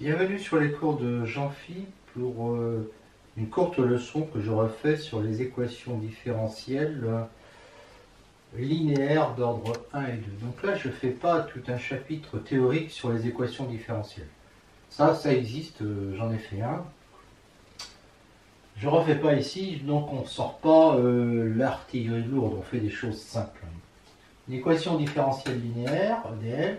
Bienvenue sur les cours de Jean-Phi pour une courte leçon que je refais sur les équations différentielles linéaires d'ordre 1 et 2. Donc là, je ne fais pas tout un chapitre théorique sur les équations différentielles. Ça existe, j'en ai fait un. Je ne refais pas ici, donc on ne sort pas l'artillerie lourde, on fait des choses simples. Une équation différentielle linéaire, EDL,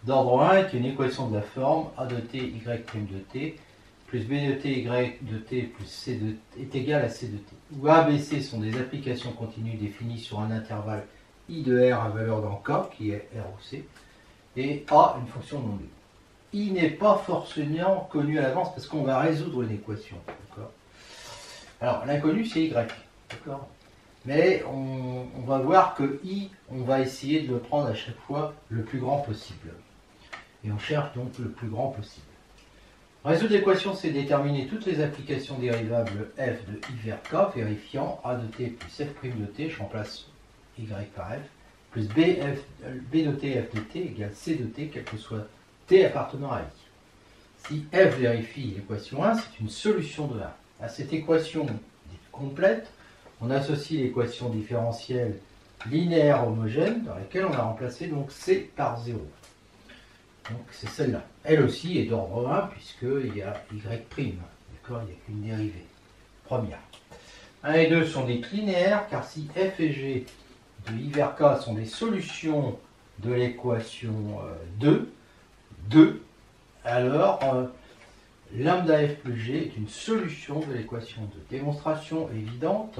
d'ordre 1 est une équation de la forme a de t, y' de t, plus b de t, y de t, plus c de t est égal à c de t. Où a, b, c sont des applications continues définies sur un intervalle i de r à valeur dans k, qui est r ou c, et a une fonction non nulle. I n'est pas forcément connu à l'avance parce qu'on va résoudre une équation. Alors, l'inconnu, c'est y. Mais on va voir que i, on va essayer de le prendre à chaque fois le plus grand possible. Et on cherche donc le plus grand possible. Résoudre l'équation, c'est déterminer toutes les applications dérivables f de i vers k, vérifiant a de t plus f' de t, je remplace y par f, plus b de t f de t égale c de t, quel que soit t appartenant à i. Si f vérifie l'équation 1, c'est une solution de 1. À cette équation complète, on associe l'équation différentielle linéaire homogène dans laquelle on a remplacé donc c par 0. Donc c'est celle-là. Elle aussi est d'ordre 1 puisqu'il y a y'. D'accord, il n'y a qu'une dérivée. Première. 1 et 2 sont des linéaires car si f et g de i vers k sont des solutions de l'équation 2, alors lambda f plus g est une solution de l'équation 2. Démonstration évidente.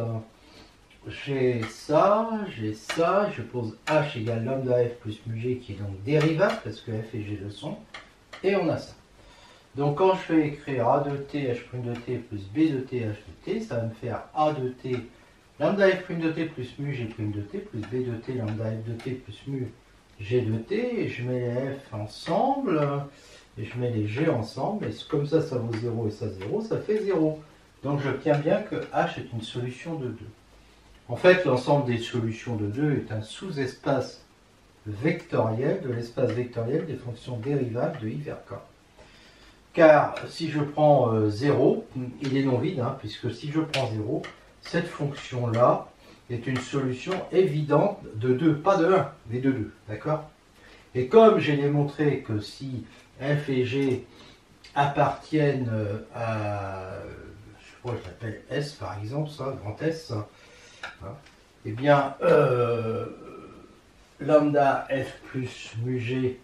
J'ai ça, je pose h égale lambda f plus mu g qui est donc dérivable parce que f et g le sont, et on a ça. Donc quand je vais écrire a de t, h' de t plus b de t, h de t, ça va me faire a de t, lambda f' de t plus mu g' de t plus b de t, lambda f de t plus mu g de t, et je mets les f ensemble, et je mets les g ensemble, et comme ça vaut 0 et ça 0, ça fait 0. Donc j'obtiens bien que h est une solution de 2. En fait, l'ensemble des solutions de 2 est un sous-espace vectoriel de l'espace vectoriel des fonctions dérivables de i vers k. Car si je prends 0, il est non vide, puisque si je prends 0, cette fonction-là est une solution évidente de 2, pas de 1, mais de 2, d'accord? Et comme j'ai démontré que si f et g appartiennent à, je crois que je l'appelle S par exemple, ça, grand S, eh bien, lambda f plus mu g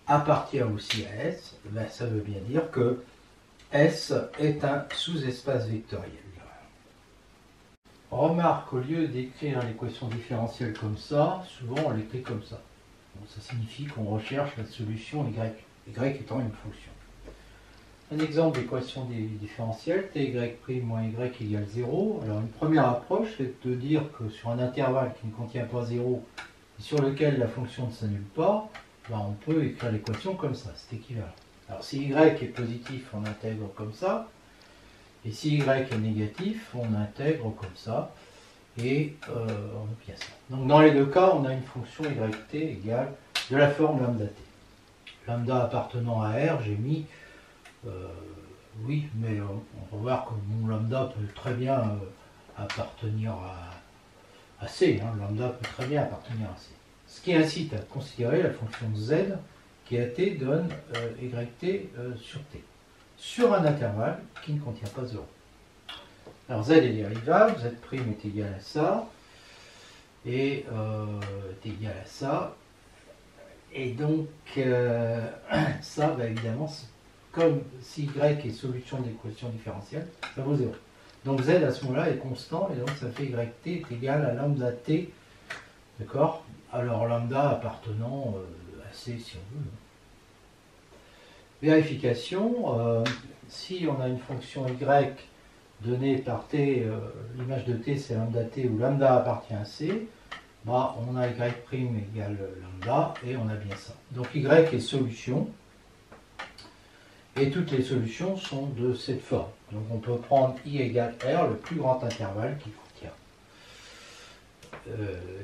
appartient aussi à S, ben, ça veut bien dire que S est un sous-espace vectoriel. Remarque, au lieu d'écrire l'équation différentielle comme ça, souvent on l'écrit comme ça. Donc, ça signifie qu'on recherche la solution y, y étant une fonction. Un exemple d'équation différentielle, ty' moins y égale 0. Alors une première approche, c'est de dire que sur un intervalle qui ne contient pas 0, et sur lequel la fonction ne s'annule pas, ben on peut écrire l'équation comme ça, c'est équivalent. Alors si y est positif, on intègre comme ça, et si y est négatif, on intègre comme ça, et on obtient ça. Donc dans les deux cas, on a une fonction yt égale de la forme lambda t. Lambda appartenant à R, j'ai mis oui, mais on va voir que mon lambda peut très bien appartenir à C. Lambda peut très bien appartenir à C. Ce qui incite à considérer la fonction z qui à t donne yt sur t, sur un intervalle qui ne contient pas 0. Alors z est dérivable, z' est égal à ça, et est égal à ça, et donc ça, bah, évidemment, comme si y est solution de l'équation différentielle, ça vaut 0. Donc z à ce moment-là est constant, et donc ça fait yt est égal à lambda t, d'accord? Alors lambda appartenant à C si on veut. Vérification, si on a une fonction y donnée par t, l'image de t c'est lambda t, où lambda appartient à C, bah, on a y' égale lambda, et on a bien ça. Donc y est solution, et toutes les solutions sont de cette forme. Donc on peut prendre i égale r, le plus grand intervalle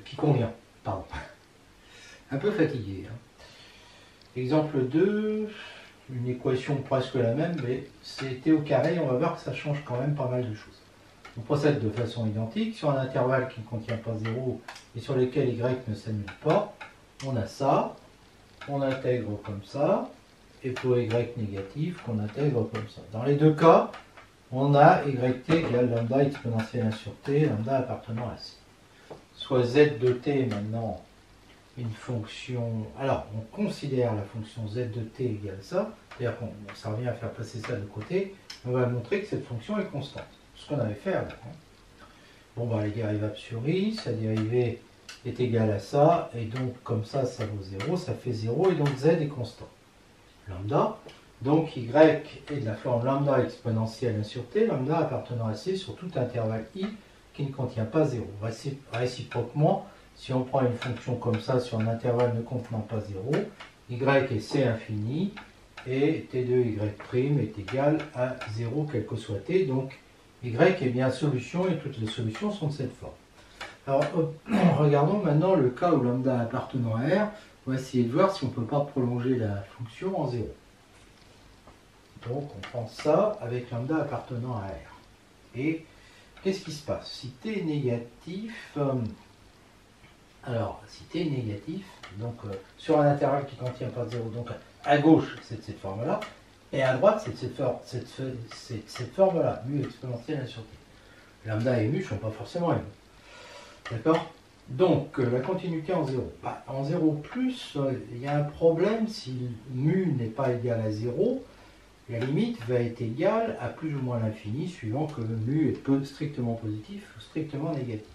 qui convient. Pardon. Un peu fatigué. Exemple 2, une équation presque la même, mais c'est t au carré, on va voir que ça change quand même pas mal de choses. On procède de façon identique sur un intervalle qui ne contient pas 0 et sur lequel y ne s'annule pas. On a ça, on intègre comme ça, et pour y négatif, qu'on intègre comme ça. Dans les deux cas, on a yt égale lambda exponentielle 1 sur t, lambda appartenant à c. Soit z de t maintenant une fonction. Alors, on considère la fonction z de t égale ça, c'est-à-dire qu'on ça revient à faire passer ça de côté, on va montrer que cette fonction est constante. Ce qu'on avait fait avant. Bon, bah, les dérivables sur i, sa dérivée est égale à ça, et donc comme ça, ça vaut 0, ça fait 0, et donc z est constant. Lambda, donc y est de la forme lambda exponentielle 1 sur t, lambda appartenant à c sur tout intervalle i qui ne contient pas 0. Réciproquement, si on prend une fonction comme ça sur un intervalle ne contenant pas 0, y est c infini, et t2y' est égal à 0 quel que soit t, donc y est bien solution, et toutes les solutions sont de cette forme. Alors, regardons maintenant le cas où lambda appartenant à R. On va essayer de voir si on ne peut pas prolonger la fonction en 0. Donc, on prend ça avec lambda appartenant à R. Et qu'est-ce qui se passe? Si t est négatif, si t est négatif, donc sur un intervalle qui ne contient pas 0, donc à gauche, c'est de cette forme-là, et à droite, c'est de cette forme-là, mu exponentielle 1 sur t. Lambda et mu ne sont pas forcément égaux. D'accord? Donc, la continuité en 0. Bah, en 0 plus, il y a un problème si mu n'est pas égal à 0. La limite va être égale à plus ou moins l'infini, suivant que le mu est strictement positif ou strictement négatif.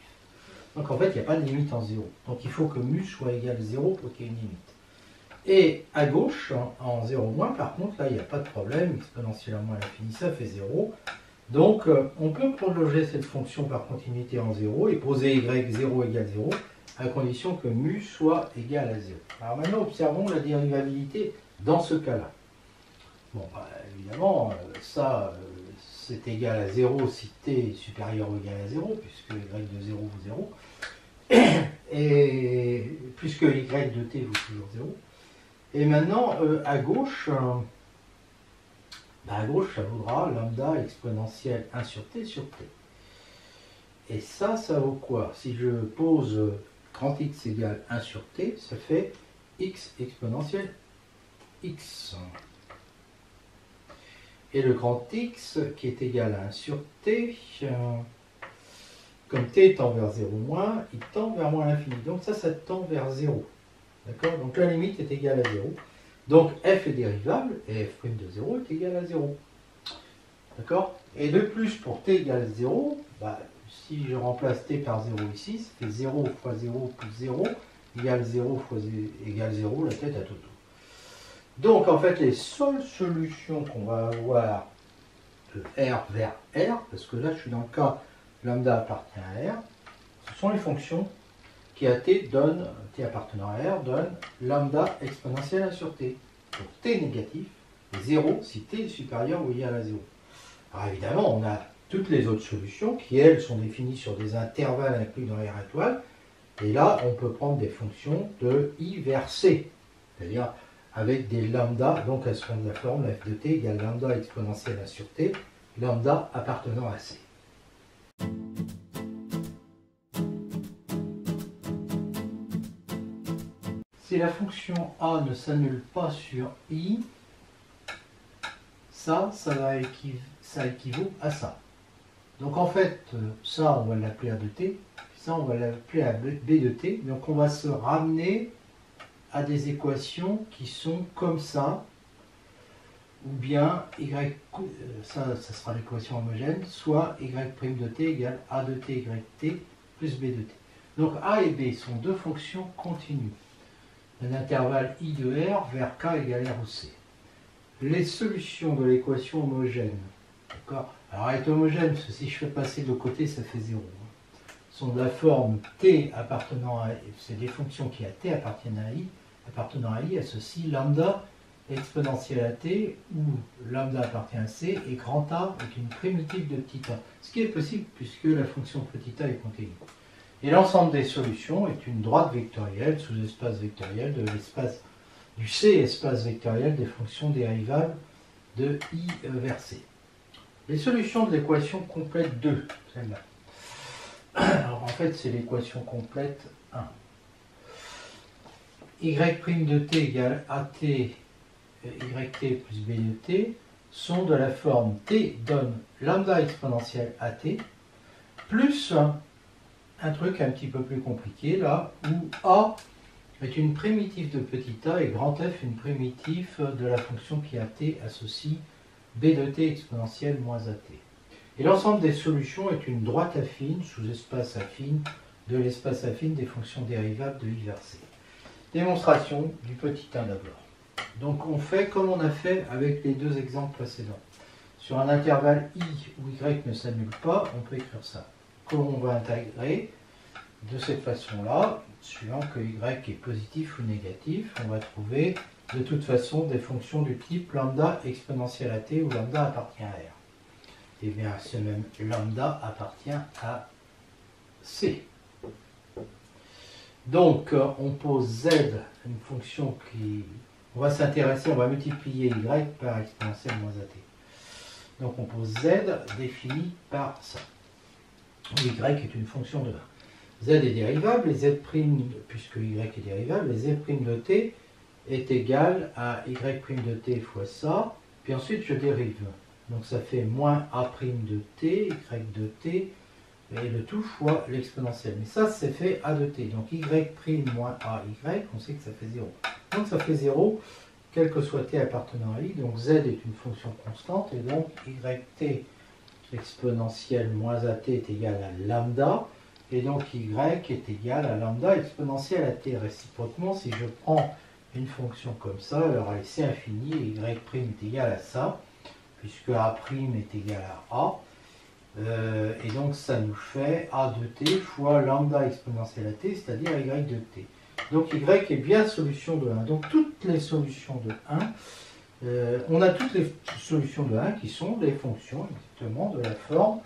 Donc, en fait, il n'y a pas de limite en 0. Donc, il faut que mu soit égal à 0 pour qu'il y ait une limite. Et à gauche, en 0 moins, par contre, là, il n'y a pas de problème. Exponentielle à moins l'infini, ça fait 0. Donc, on peut prolonger cette fonction par continuité en 0 et poser y0 égale 0 à condition que mu soit égal à 0. Alors maintenant, observons la dérivabilité dans ce cas-là. Bon, bah, évidemment, ça, c'est égal à 0 si t est supérieur ou égal à 0, puisque y de 0 vaut 0, et puisque y de t vaut toujours 0. Et maintenant, à gauche, ça vaudra lambda exponentielle 1 sur t sur t. Et ça vaut quoi? Si je pose grand X égale 1 sur t, ça fait x exponentielle x. Et le grand X qui est égal à 1 sur t, comme t tend vers 0 moins, il tend vers moins l'infini. Donc ça tend vers 0. D'accord? Donc la limite est égale à 0. Donc f est dérivable et f' de 0 est égal à 0. D'accord? Et de plus, pour t égale à 0, bah, si je remplace t par 0 ici, ça fait 0 fois 0 plus 0 égale 0 fois égale 0, la tête à Toto. Donc en fait, les seules solutions qu'on va avoir de R vers R, parce que là je suis dans le cas lambda appartient à R, ce sont les fonctions qui à t donne, t appartenant à R, donne lambda exponentielle 1 sur t. Donc t négatif, 0 si t est supérieur ou égal à 0. Alors évidemment, on a toutes les autres solutions qui, elles, sont définies sur des intervalles inclus dans R étoile. Et là, on peut prendre des fonctions de I vers C, c'est-à-dire avec des lambda, donc elles seront de la forme f de t égale lambda exponentielle 1 sur t, lambda appartenant à C. Si la fonction a ne s'annule pas sur i, ça équivaut à ça. Donc en fait, ça on va l'appeler a de t, ça on va l'appeler a b de t, donc on va se ramener à des équations qui sont comme ça, ou bien y, ça sera l'équation homogène, soit y' de t égale a de t y t plus b de t. Donc a et b sont deux fonctions continues d'un intervalle i de r vers k égale r ou c. Les solutions de l'équation homogène, d'accord? Alors elle est homogène, parce que si je fais passer de côté, ça fait 0. Sont de la forme t appartenant à, c'est des fonctions qui à t appartiennent à i, appartenant à i, associent lambda exponentielle à t, où lambda appartient à c, et grand A avec une primitive de petit a. Ce qui est possible puisque la fonction petit a est continue. Et l'ensemble des solutions est une droite vectorielle sous espace vectoriel de l'espace du C espace vectoriel des fonctions dérivables de I vers C. Les solutions de l'équation complète 2, celle-là. Alors en fait, c'est l'équation complète 1. Y' de t égale AT yt plus B de t sont de la forme t donne lambda exponentielle AT plus un truc un petit peu plus compliqué là, où A est une primitive de petit a et grand F une primitive de la fonction qui AT associe B de t exponentielle moins AT. Et l'ensemble des solutions est une droite affine sous espace affine de l'espace affine des fonctions dérivables de I vers C. Démonstration du petit 1 d'abord. Donc on fait comme on a fait avec les deux exemples précédents. Sur un intervalle I où Y ne s'annule pas, on peut écrire ça. Comment on va intégrer de cette façon-là, suivant que Y est positif ou négatif, on va trouver de toute façon des fonctions du type lambda exponentielle à t où lambda appartient à R. Et bien ce même lambda appartient à C. Donc on pose Z, une fonction qui... On va s'intéresser, on va multiplier Y par exponentielle moins AT. Donc on pose Z défini par ça. Y est une fonction de 1. Z est dérivable, et Z', puisque Y est dérivable, et Z' de t est égal à Y' de t fois ça, puis ensuite je dérive. Donc ça fait moins A' de t, Y de t, et le tout fois l'exponentielle. Mais ça, c'est fait A de t. Donc Y' moins AY, on sait que ça fait 0. Donc ça fait 0, quel que soit t appartenant à I. Donc Z est une fonction constante, et donc YT exponentielle moins AT est égal à lambda, et donc Y est égal à lambda exponentielle à t. Réciproquement, si je prends une fonction comme ça, alors elle est C infini, et Y' est égal à ça, puisque A' est égal à A. Et donc ça nous fait A de t fois lambda exponentielle à t, c'est-à-dire Y de t. Donc Y est bien solution de 1. Donc toutes les solutions de 1, on a toutes les solutions de 1 qui sont des fonctions exactement de la forme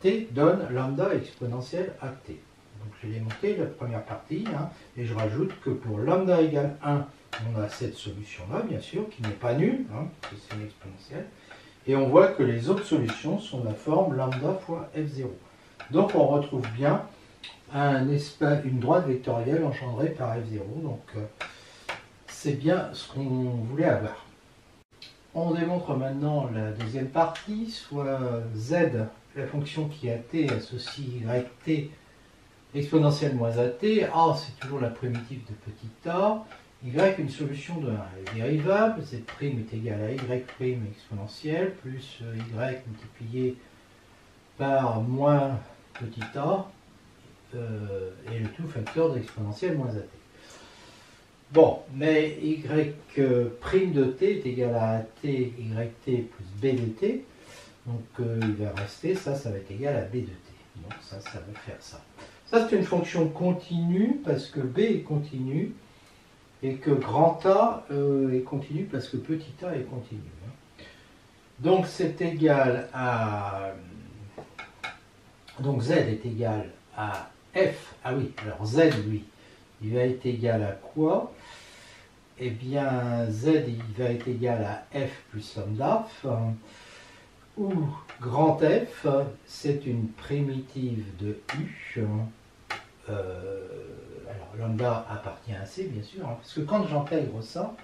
t donne lambda exponentielle à t. Donc j'ai démontré la première partie, et je rajoute que pour lambda égale 1, on a cette solution-là, bien sûr, qui n'est pas nulle, parce que c'est une exponentielle. Et on voit que les autres solutions sont de la forme lambda fois f0. Donc on retrouve bien une droite vectorielle engendrée par f0. Donc c'est bien ce qu'on voulait avoir. On démontre maintenant la deuxième partie, soit z, la fonction qui a t associe yt exponentielle moins at. A, c'est toujours la primitive de petit a. Y, une solution de 1. Elle est dérivable, z' est égal à y' exponentielle plus y multiplié par moins petit a, et le tout facteur de l'exponentielle moins at. Bon, mais y' de t est égal à at yt plus b de t, donc il va rester, ça va être égal à b de t. Donc ça va faire ça. Ça c'est une fonction continue parce que b est continu, et que grand A est continu parce que petit a est continu. Donc c'est égal à... Donc z est égal à f. Ah oui, alors z, lui, il va être égal à quoi? Eh bien, z, il va être égal à f plus lambda, où grand F, c'est une primitive de U. Alors lambda appartient à C, bien sûr, parce que quand j'intègre ça,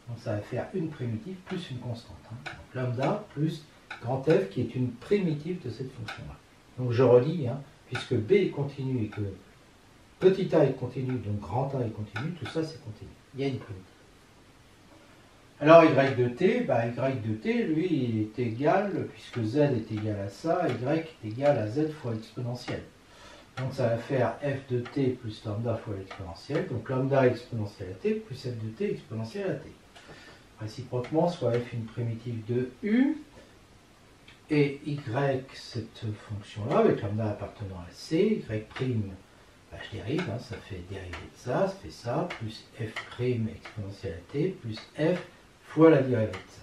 donc ça va faire une primitive plus une constante. Donc lambda plus grand F qui est une primitive de cette fonction-là. Donc je relis, puisque B est continu et que petit a est continu, donc grand A est continu, tout ça c'est continu. Il y a une primitive. Alors y de t, y de t, lui, il est égal, puisque z est égal à ça, y est égal à z fois exponentielle. Donc ça va faire f de t plus lambda fois l'exponentielle, donc lambda exponentielle à t plus f de t exponentielle à t. Réciproquement, soit f une primitive de u, et y, cette fonction-là, avec lambda appartenant à c, y', je dérive, ça fait dériver de ça fait ça, plus f' exponentielle à t, plus f fois la dérivée de ça.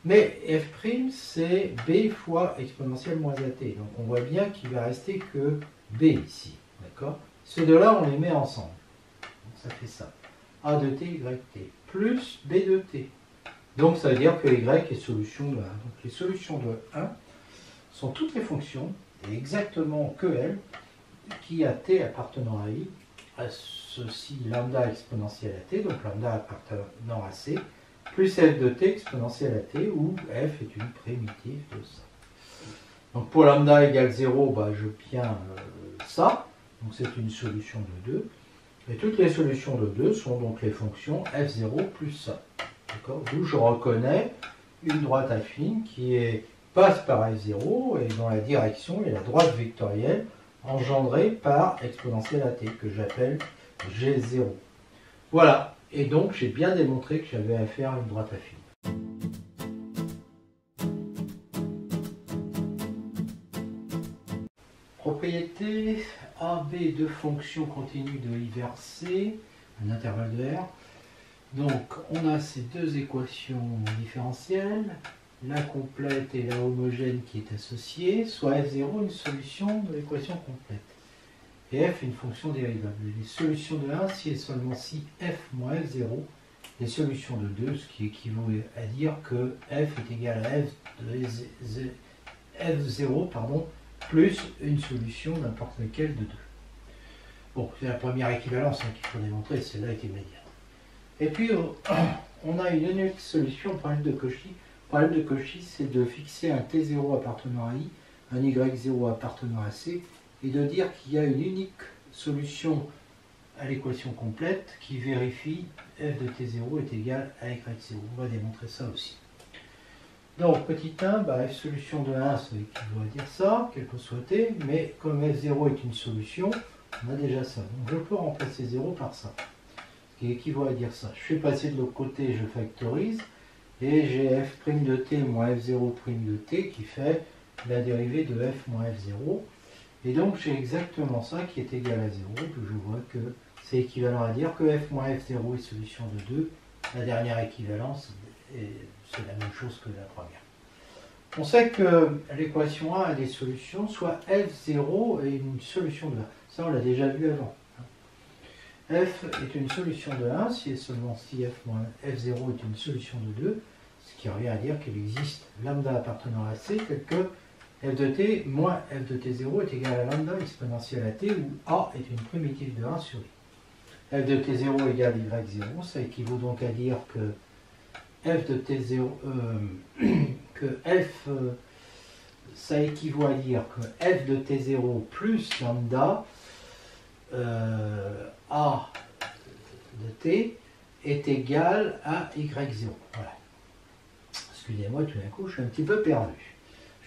Mais f' c'est b fois exponentielle moins at, donc on voit bien qu'il va rester que b ici, d'accord? Ces deux-là, on les met ensemble, donc ça fait ça. a de t, y t, plus b de t. Donc ça veut dire que y est solution de 1. Donc les solutions de 1 sont toutes les fonctions, et exactement que elles, qui a t appartenant à i, à ceci lambda exponentielle à t, donc lambda appartenant à c, plus f de t exponentielle à t, où f est une primitive de ça. Donc pour lambda égale 0, bah, j'obtiens ça, donc c'est une solution de 2. Et toutes les solutions de 2 sont donc les fonctions f0 plus ça. D'où je reconnais une droite affine qui passe par f0 et dont la direction est la droite vectorielle engendrée par exponentielle à t, que j'appelle g0. Voilà, et donc j'ai bien démontré que j'avais affaire à une droite affine. Propriété AB de fonction continue de I vers C, un intervalle de R. Donc on a ces deux équations différentielles, la complète et la homogène qui est associée, soit F0 une solution de l'équation complète. Et F une fonction dérivable. Les solutions de 1 si et seulement si F moins F0, les solutions de 2, ce qui équivaut à dire que F est égal à F0 plus une solution n'importe laquelle de 2. Bon, c'est la première équivalence qu'il faut démontrer, celle-là est immédiate. Et puis, on a une unique solution au problème de Cauchy. Le problème de Cauchy, c'est de fixer un T0 appartenant à I, un Y0 appartenant à C, et de dire qu'il y a une unique solution à l'équation complète qui vérifie f de T0 est égal à Y0. On va démontrer ça aussi. Donc, petit 1, f solution de 1, ça équivaut à dire ça, quel que soit t, mais comme f0 est une solution, on a déjà ça. Donc, je peux remplacer 0 par ça, ce qui équivaut à dire ça. Je fais passer de l'autre côté, je factorise, et j'ai f' de t moins f0' de t qui fait la dérivée de f moins f0. Et donc, j'ai exactement ça qui est égal à 0, que je vois que c'est équivalent à dire que f moins f0 est solution de 2. La dernière équivalence, c'est la même chose que la première. On sait que l'équation 1 a des solutions, soit f0 est une solution de 1. Ça, on l'a déjà vu avant. F est une solution de 1 si et seulement si f moins f0 est une solution de 2, ce qui revient à dire qu'il existe lambda appartenant à C tel que f de t moins f de t0 est égal à lambda exponentielle à t, où a est une primitive de 1 sur i. F de t0 égale y0, ça équivaut donc à dire que f de t0, ça équivaut à dire que f de t0 plus lambda a de t est égal à y0. Voilà. Excusez-moi, tout d'un coup, je suis un petit peu perdu.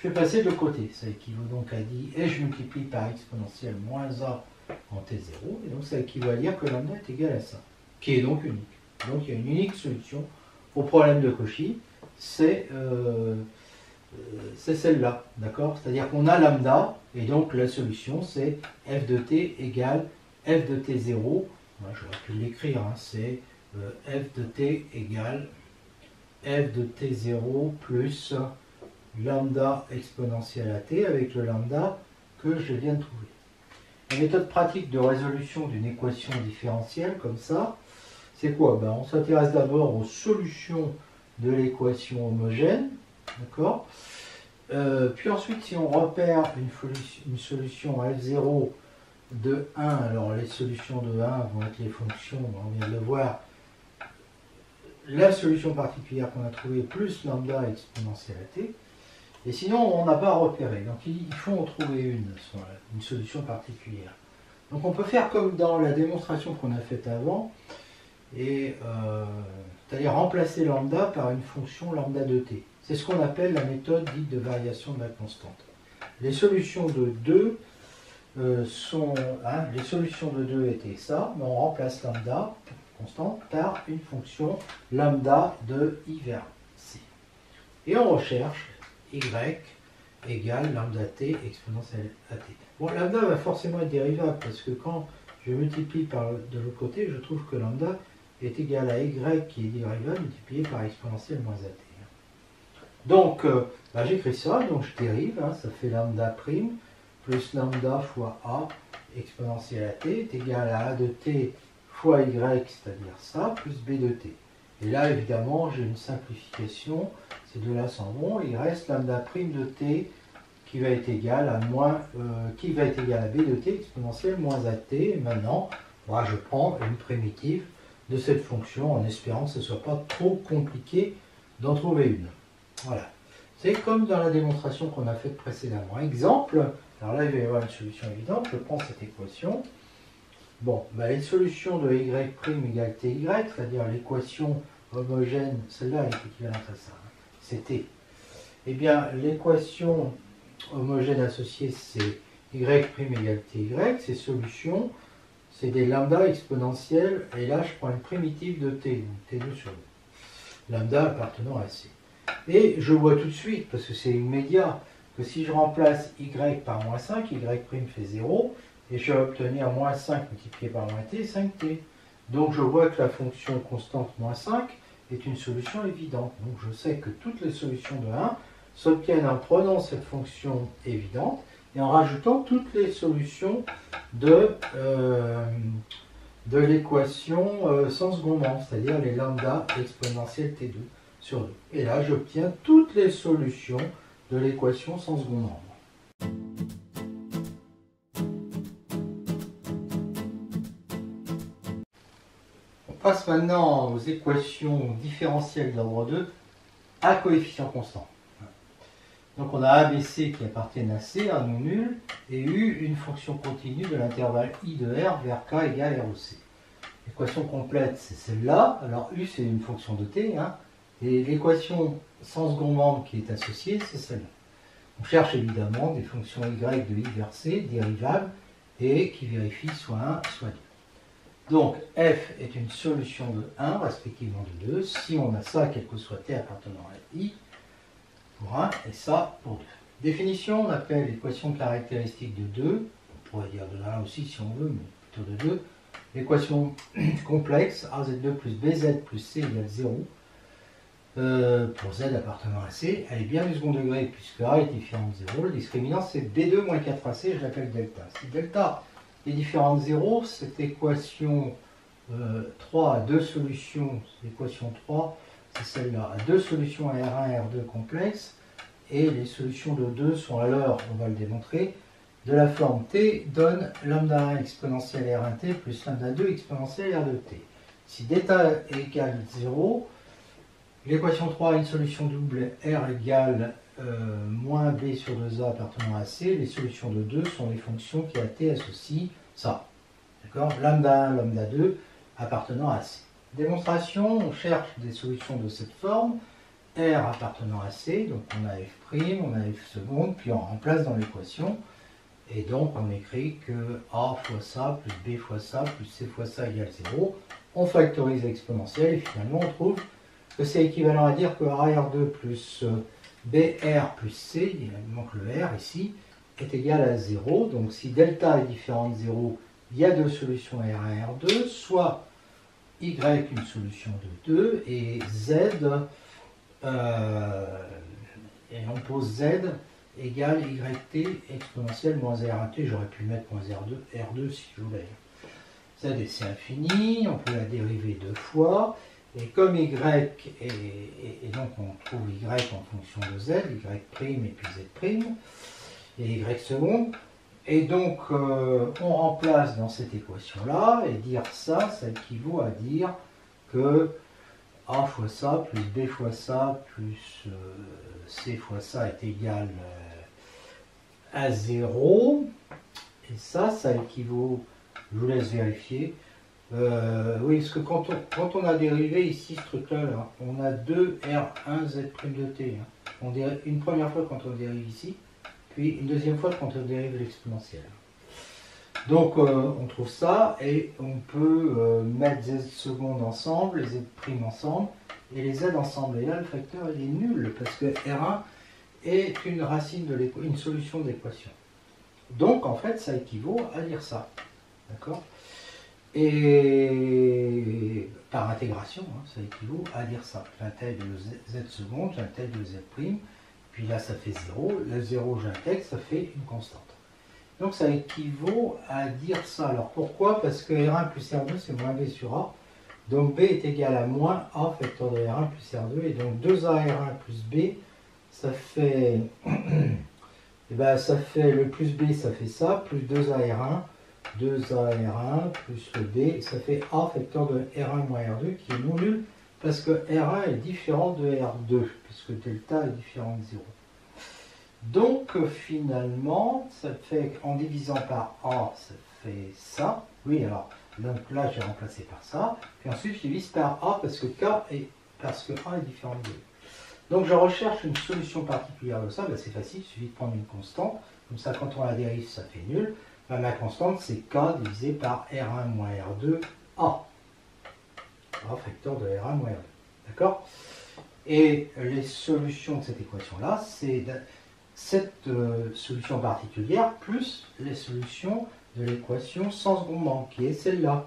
Je vais passer de l'autre côté. Ça équivaut donc à dire, et je multiplie par exponentielle moins a en t0, et donc ça équivaut à dire que lambda est égal à ça, qui est donc unique. Donc il y a une unique solution au problème de Cauchy, c'est celle-là, d'accord? C'est-à-dire qu'on a lambda, et donc la solution c'est f de t égale f de t0, j'aurais pu l'écrire, hein, c'est f de t égale f de t0 plus lambda exponentielle à t avec le lambda que je viens de trouver. La méthode pratique de résolution d'une équation différentielle comme ça, c'est quoi? On s'intéresse d'abord aux solutions de l'équation homogène, d'accord? Puis ensuite, si on repère une solution f0 de 1, alors les solutions de 1 vont être les fonctions, on vient de le voir, la solution particulière qu'on a trouvée plus lambda exponentielle à t. Et sinon, on n'a pas repéré. Donc, il faut en trouver une solution particulière. Donc, on peut faire comme dans la démonstration qu'on a faite avant, c'est-à-dire remplacer lambda par une fonction lambda de t. C'est ce qu'on appelle la méthode dite de variation de la constante. Les solutions de 2 les solutions de 2 étaient ça, mais on remplace lambda constante par une fonction lambda de i vers c. Et on recherche y égale lambda t exponentielle à t. Bon, lambda va forcément être dérivable parce que quand je multiplie par de l'autre côté, je trouve que lambda est égal à y qui est dérivable multiplié par exponentielle moins at. Donc, j'écris ça, donc je dérive, ça fait lambda prime plus lambda fois a exponentielle à t est égal à a de t fois y, c'est-à-dire ça, plus b de t. Et là, évidemment, j'ai une simplification, ces deux-là s'en vont, il reste lambda prime de t qui va être égal à b de t exponentielle moins a de t. Et maintenant, moi, je prends une primitive de cette fonction en espérant que ce ne soit pas trop compliqué d'en trouver une. Voilà. C'est comme dans la démonstration qu'on a faite précédemment. Exemple, alors là, il va y avoir une solution évidente. Je prends cette équation. Bon, les solutions de y' égale ty, c'est-à-dire l'équation homogène, celle-là est équivalente à ça, hein, c'est t. Eh bien, l'équation homogène associée, c'est y' égale ty. Ces solutions, c'est des lambda exponentielles, et là, je prends une primitive de t, donc t2 sur 2. Lambda appartenant à c. Et je vois tout de suite, parce que c'est immédiat, que si je remplace y par moins 5, y' fait 0, et je vais obtenir moins 5 multiplié par moins t, 5t. Donc je vois que la fonction constante moins 5 est une solution évidente. Donc je sais que toutes les solutions de 1 s'obtiennent en prenant cette fonction évidente et en rajoutant toutes les solutions de l'équation sans secondement, c'est-à-dire les lambda exponentielles t2 sur 2. Et là, j'obtiens toutes les solutions de l'équation sans second nombre. On passe maintenant aux équations différentielles d'ordre 2 à coefficient constant. Donc on a ABC qui appartiennent à C, un non nul, et U, une fonction continue de l'intervalle I de R vers K égale ROC. L'équation complète, c'est celle-là. Alors U, c'est une fonction de T, hein, et l'équation sans second membre qui est associée, c'est celle-là. On cherche évidemment des fonctions Y de I vers C, dérivables, et qui vérifient soit 1, soit 2. Donc F est une solution de 1, respectivement de 2, si on a ça, quel que soit T appartenant à I, pour 1, et ça pour 2. Définition, on appelle l'équation caractéristique de 2, on pourrait dire de 1 aussi si on veut, mais plutôt de 2. L'équation complexe, AZ2 plus BZ plus C égale 0, pour Z appartenant à C, elle est bien du second degré, puisque A est différent de 0. Le discriminant, c'est B2 moins 4AC, je l'appelle delta. Si delta est différent de 0, cette équation 3 a deux solutions, l'équation 3, c'est celle-là, a deux solutions à R1 et R2 complexes, et les solutions de 2 sont alors, on va le démontrer, de la forme T donne lambda 1 exponentielle R1T plus lambda 2 exponentielle R2T. Si delta égale 0, l'équation 3 a une solution double R égale moins B sur 2A appartenant à C. Les solutions de 2 sont les fonctions qui à T associent ça. D'accord? Lambda 1, lambda 2 appartenant à C. Démonstration, on cherche des solutions de cette forme. R appartenant à C, donc on a F', on a F seconde, puis on remplace dans l'équation. Et donc on écrit que A fois ça, plus B fois ça, plus C fois ça égale 0. On factorise l'exponentielle et finalement on trouve que c'est équivalent à dire que R2 plus BR plus C, il manque le R ici, est égal à 0. Donc si delta est différent de 0, il y a deux solutions R1 et R2, soit Y une solution de 2 et Z, et on pose Z égale YT exponentielle moins R1T, j'aurais pu mettre moins R2 si je voulais. Z c'est infini, on peut la dériver deux fois. Et comme Y, et donc on trouve Y en fonction de Z, Y' et puis Z', et Y seconde. Et donc on remplace dans cette équation-là, et dire ça, ça équivaut à dire que A fois ça, plus B fois ça, plus C fois ça est égal à 0. Et ça équivaut, je vous laisse vérifier. Oui, parce que quand on a dérivé ici ce truc-là, là, on a 2R1 Z' de T. Hein. On dérive, une première fois quand on dérive ici, puis une deuxième fois quand on dérive l'exponentielle. Donc on trouve ça, et on peut mettre Z seconde ensemble, les Z' ensemble, et les Z ensemble. Et là, le facteur il est nul, parce que R1 est une racine de une solution de l'équation. Donc en fait, ça équivaut à dire ça. D'accord ? Et par intégration, hein, ça équivaut à dire ça. J'intègre Z seconde, j'intègre Z', puis là ça fait 0. Le 0, j'intègre, ça fait une constante. Donc ça équivaut à dire ça. Alors pourquoi? Parce que R1 plus R2 c'est moins B sur A. Donc B est égal à moins A facteur de R1 plus R2. Et donc 2A R1 plus B, ça fait, et ben, ça fait le plus B, ça fait ça, plus 2A R1, 2A R1 plus le B, ça fait A facteur de R1 moins R2 qui est non nul parce que R1 est différent de R2, puisque delta est différent de 0. Donc finalement, ça fait, en divisant par A, ça fait ça. Oui, alors, donc là j'ai remplacé par ça. Puis ensuite je divise par A parce que A est différent de 2. Donc je recherche une solution particulière de ça. Ben, c'est facile, il suffit de prendre une constante. Comme ça, quand on la dérive, ça fait nul. Ben, ma constante, c'est K divisé par R1 moins R2 A. A facteur de R1 moins R2. D'accord? Et les solutions de cette équation-là, c'est cette solution particulière plus les solutions de l'équation sans secondement, qui est celle-là.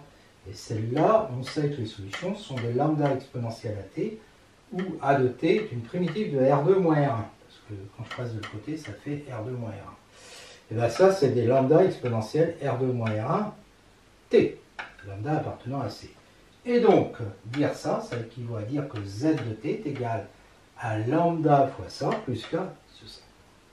Et celle-là, on sait que les solutions sont des lambda exponentielles à t, où a de t est une primitive de R2 moins R1. Parce que quand je passe de l'autre côté, ça fait R2 moins R1. Et bien ça, c'est des lambda exponentielles R2 moins R1 t, lambda appartenant à C. Et donc, dire ça, ça équivaut à dire que z de t est égal à lambda fois ça, plus k sur ça.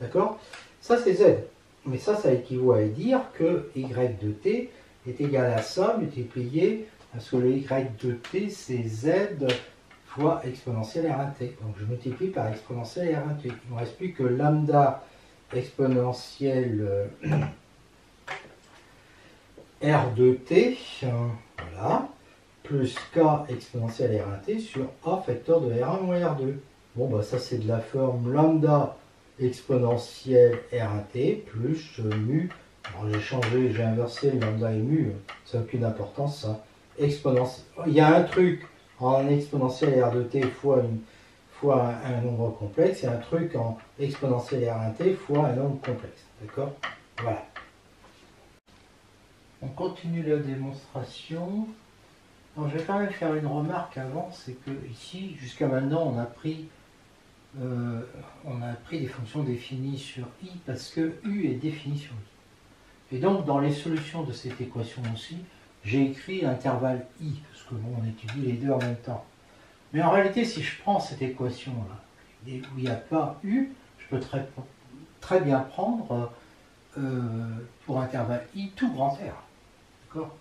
D'accord? Ça, c'est z. Mais ça équivaut à dire que y de t est égal à ça multiplié, parce que le y de t, c'est z fois exponentielle R1t. Donc, je multiplie par exponentielle R1t. Il ne me reste plus que lambda exponentielle R de t, voilà, plus k exponentielle R1t sur a facteur de R1 moins R2. Bon, bah ça c'est de la forme lambda exponentielle R1t plus mu. Alors j'ai changé, j'ai inversé lambda et mu, ça n'a aucune importance ça. Exponentielle. Il y a un truc en exponentielle R de t fois un nombre complexe, et un truc en exponentielle R1t fois un nombre complexe. D'accord? Voilà. On continue la démonstration. Alors, je vais quand même faire une remarque avant, c'est que ici, jusqu'à maintenant, on a pris des fonctions définies sur i parce que u est défini sur i. Et donc, dans les solutions de cette équation aussi, j'ai écrit l'intervalle i, parce que bon, on étudie les deux en même temps. Mais en réalité, si je prends cette équation-là, où il n'y a pas u, je peux très bien prendre pour intervalle i tout grand R. D'accord?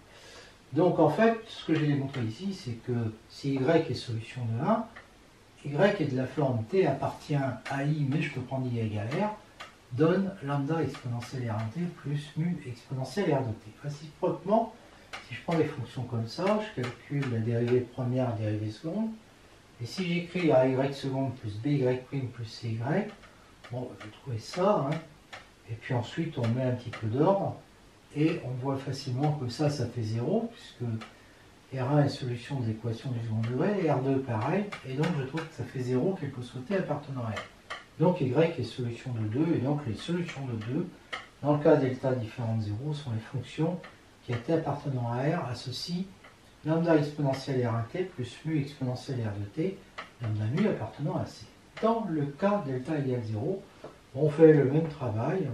Donc en fait, ce que j'ai démontré ici, c'est que si y est solution de 1, y est de la forme t appartient à i, mais je peux prendre i égale r, donne lambda exponentielle R1t plus mu exponentielle R de t. Réciproquement, si je prends des fonctions comme ça, je calcule la dérivée première, la dérivée seconde, et si j'écris a y seconde plus by' plus cy, bon, je vais trouver ça, hein, et puis ensuite on met un petit peu d'ordre, et on voit facilement que ça fait 0, puisque R1 est solution de l'équation du second degré, et R2 pareil, et donc je trouve que ça fait 0, quel que soit t appartenant à R. Donc Y est solution de 2, et donc les solutions de 2, dans le cas delta différent de 0, sont les fonctions qui à t appartenant à R associent lambda exponentielle R1t plus mu exponentielle R de t, lambda mu appartenant à C. Dans le cas delta égale 0, on fait le même travail,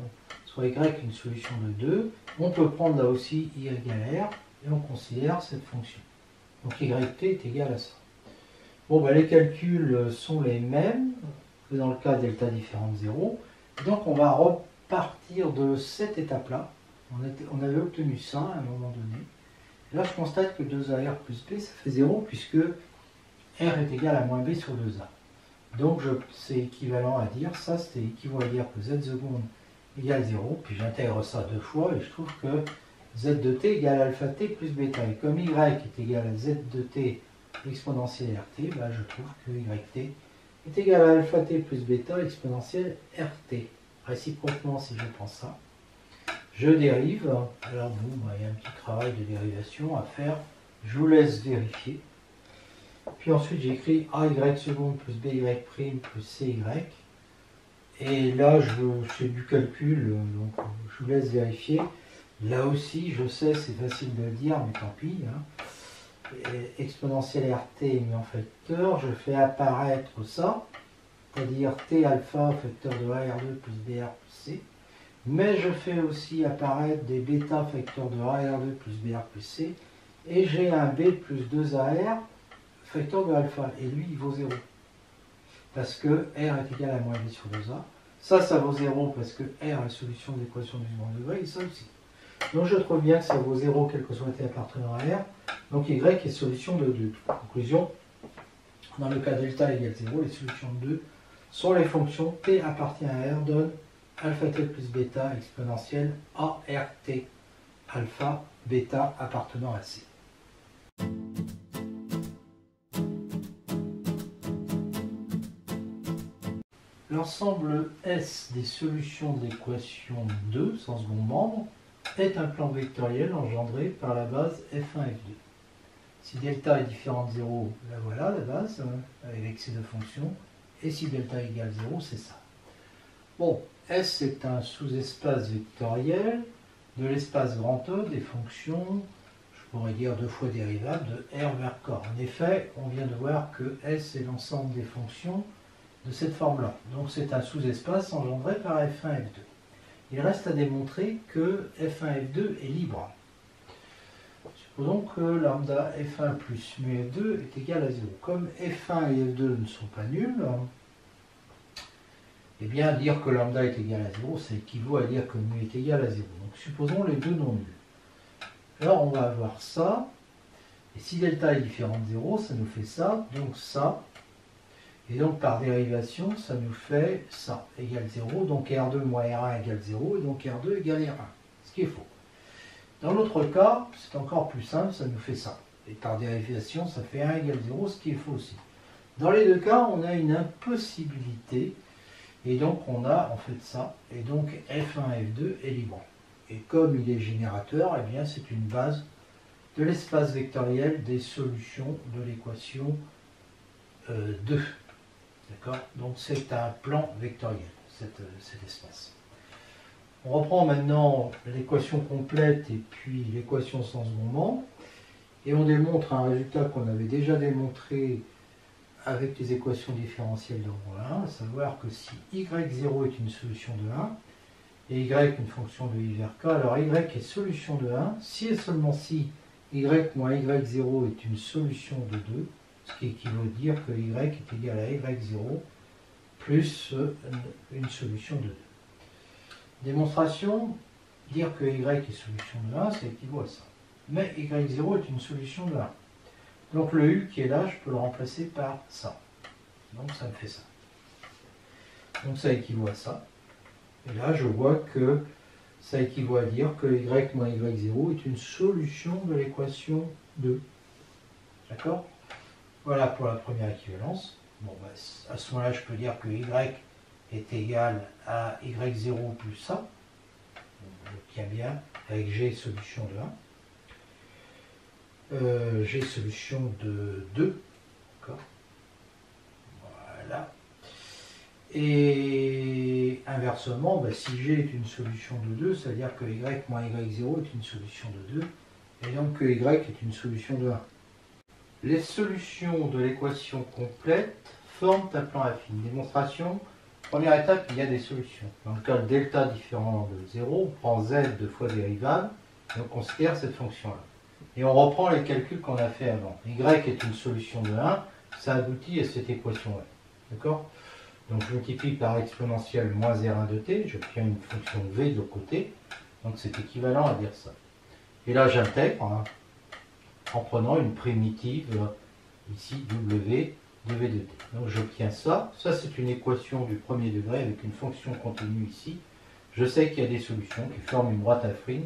soit y une solution de 2, on peut prendre là aussi i égale r, et on considère cette fonction. Donc yt est égal à ça. Bon, ben, les calculs sont les mêmes que dans le cas delta différent de 0. Donc on va repartir de cette étape-là. On avait obtenu ça à un moment donné. Et là, je constate que 2AR plus B, ça fait 0, puisque R est égal à moins B sur 2A. Donc c'est équivalent à dire, ça c'est équivalent à dire que Z seconde égale 0, puis j'intègre ça deux fois, et je trouve que Z de t égale alpha t plus bêta. Et comme Y est égal à Z de t exponentielle RT, bah, je trouve que YT est égal à alpha t plus bêta exponentielle RT. Réciproquement, si je prends ça, je dérive. Alors bon, bah, il y a un petit travail de dérivation à faire. Je vous laisse vérifier. Puis ensuite, j'écris AY seconde plus BY prime plus CY. Et là, c'est du calcul, donc je vous laisse vérifier. Là aussi, je sais, c'est facile de le dire, mais tant pis. Hein. Exponentielle RT mis en facteur, je fais apparaître ça, c'est-à-dire T alpha facteur de AR2 plus BR plus C. mais je fais aussi apparaître des bêta facteurs de A R2 plus BR plus C, et j'ai un B plus 2AR facteur de alpha, et lui il vaut 0. Parce que R est égal à moins B sur 2A. Ça vaut 0 parce que R est la solution de l'équation du second degré, et ça aussi. Donc je trouve bien que ça vaut 0 quel que soit t appartenant à R. Donc Y est solution de 2. Conclusion, dans le cas delta égale 0, les solutions de 2 sont les fonctions t appartient à R donnent alpha t plus bêta exponentielle ART alpha bêta appartenant à C. L'ensemble S des solutions de l'équation 2 sans second membre est un plan vectoriel engendré par la base F1, F2. Si delta est différent de 0, la voilà la base, avec ces deux fonctions. Et si delta égale 0, c'est ça. Bon, S est un sous-espace vectoriel de l'espace grand E des fonctions, je pourrais dire 2 fois dérivable de R vers corps. En effet, on vient de voir que S est l'ensemble des fonctions de cette forme-là. Donc c'est un sous-espace engendré par F1, F2. Il reste à démontrer que F1, F2 est libre. Supposons que lambda F1 plus mu F2 est égal à 0. Comme F1 et F2 ne sont pas nuls, eh bien dire que lambda est égal à 0, ça équivaut à dire que mu est égal à 0. Donc supposons les deux non nuls. Alors on va avoir ça, et si delta est différent de 0, ça nous fait ça, donc ça. Et donc par dérivation, ça nous fait ça, égale 0, donc R2 moins R1 égale 0, et donc R2 égale R1, ce qui est faux. Dans l'autre cas, c'est encore plus simple, ça nous fait ça. Et par dérivation, ça fait 1 égale 0, ce qui est faux aussi. Dans les deux cas, on a une impossibilité, et donc on a en fait ça, et donc F1, F2 est libre. Et comme il est générateur, eh bien c'est une base de l'espace vectoriel des solutions de l'équation 2. D'accord? Donc c'est un plan vectoriel, cet espace. On reprend maintenant l'équation complète et puis l'équation sans second membre. Et on démontre un résultat qu'on avait déjà démontré avec les équations différentielles d'ordre 1, à savoir que si y0 est une solution de 1, et y une fonction de i vers k, alors y est solution de 1, si et seulement si y moins y0 est une solution de 2, ce qui équivaut à dire que y est égal à y0 plus une solution de 2. Démonstration, dire que y est solution de 1, ça équivaut à ça. Mais y0 est une solution de 1. Donc le u qui est là, je peux le remplacer par ça. Donc ça me fait ça. Donc ça équivaut à ça. Et là, je vois que ça équivaut à dire que y moins y0 est une solution de l'équation 2. D'accord? Voilà pour la première équivalence. Bon, bah, à ce moment-là, je peux dire que y est égal à y0 plus ça. Je tiens bien avec g solution de 1. G solution de 2. D'accord? Voilà. Et inversement, bah, si G est une solution de 2, ça veut dire que y moins y0 est une solution de 2, et donc que y est une solution de 1. Les solutions de l'équation complète forment un plan affine. Démonstration, première étape, il y a des solutions. Dans le cas de delta différent de 0, on prend z deux fois dérivable, et on considère cette fonction-là. Et on reprend les calculs qu'on a fait avant. Y est une solution de 1, ça aboutit à cette équation-là. D'accord? Donc je multiplie par exponentielle moins R1 de t, j'obtiens une fonction V de l'autre côté, donc c'est équivalent à dire ça. Et là j'intègre, hein, en prenant une primitive, ici W de V de t. Donc j'obtiens ça, c'est une équation du premier degré avec une fonction contenue ici. Je sais qu'il y a des solutions qui forment une droite affine,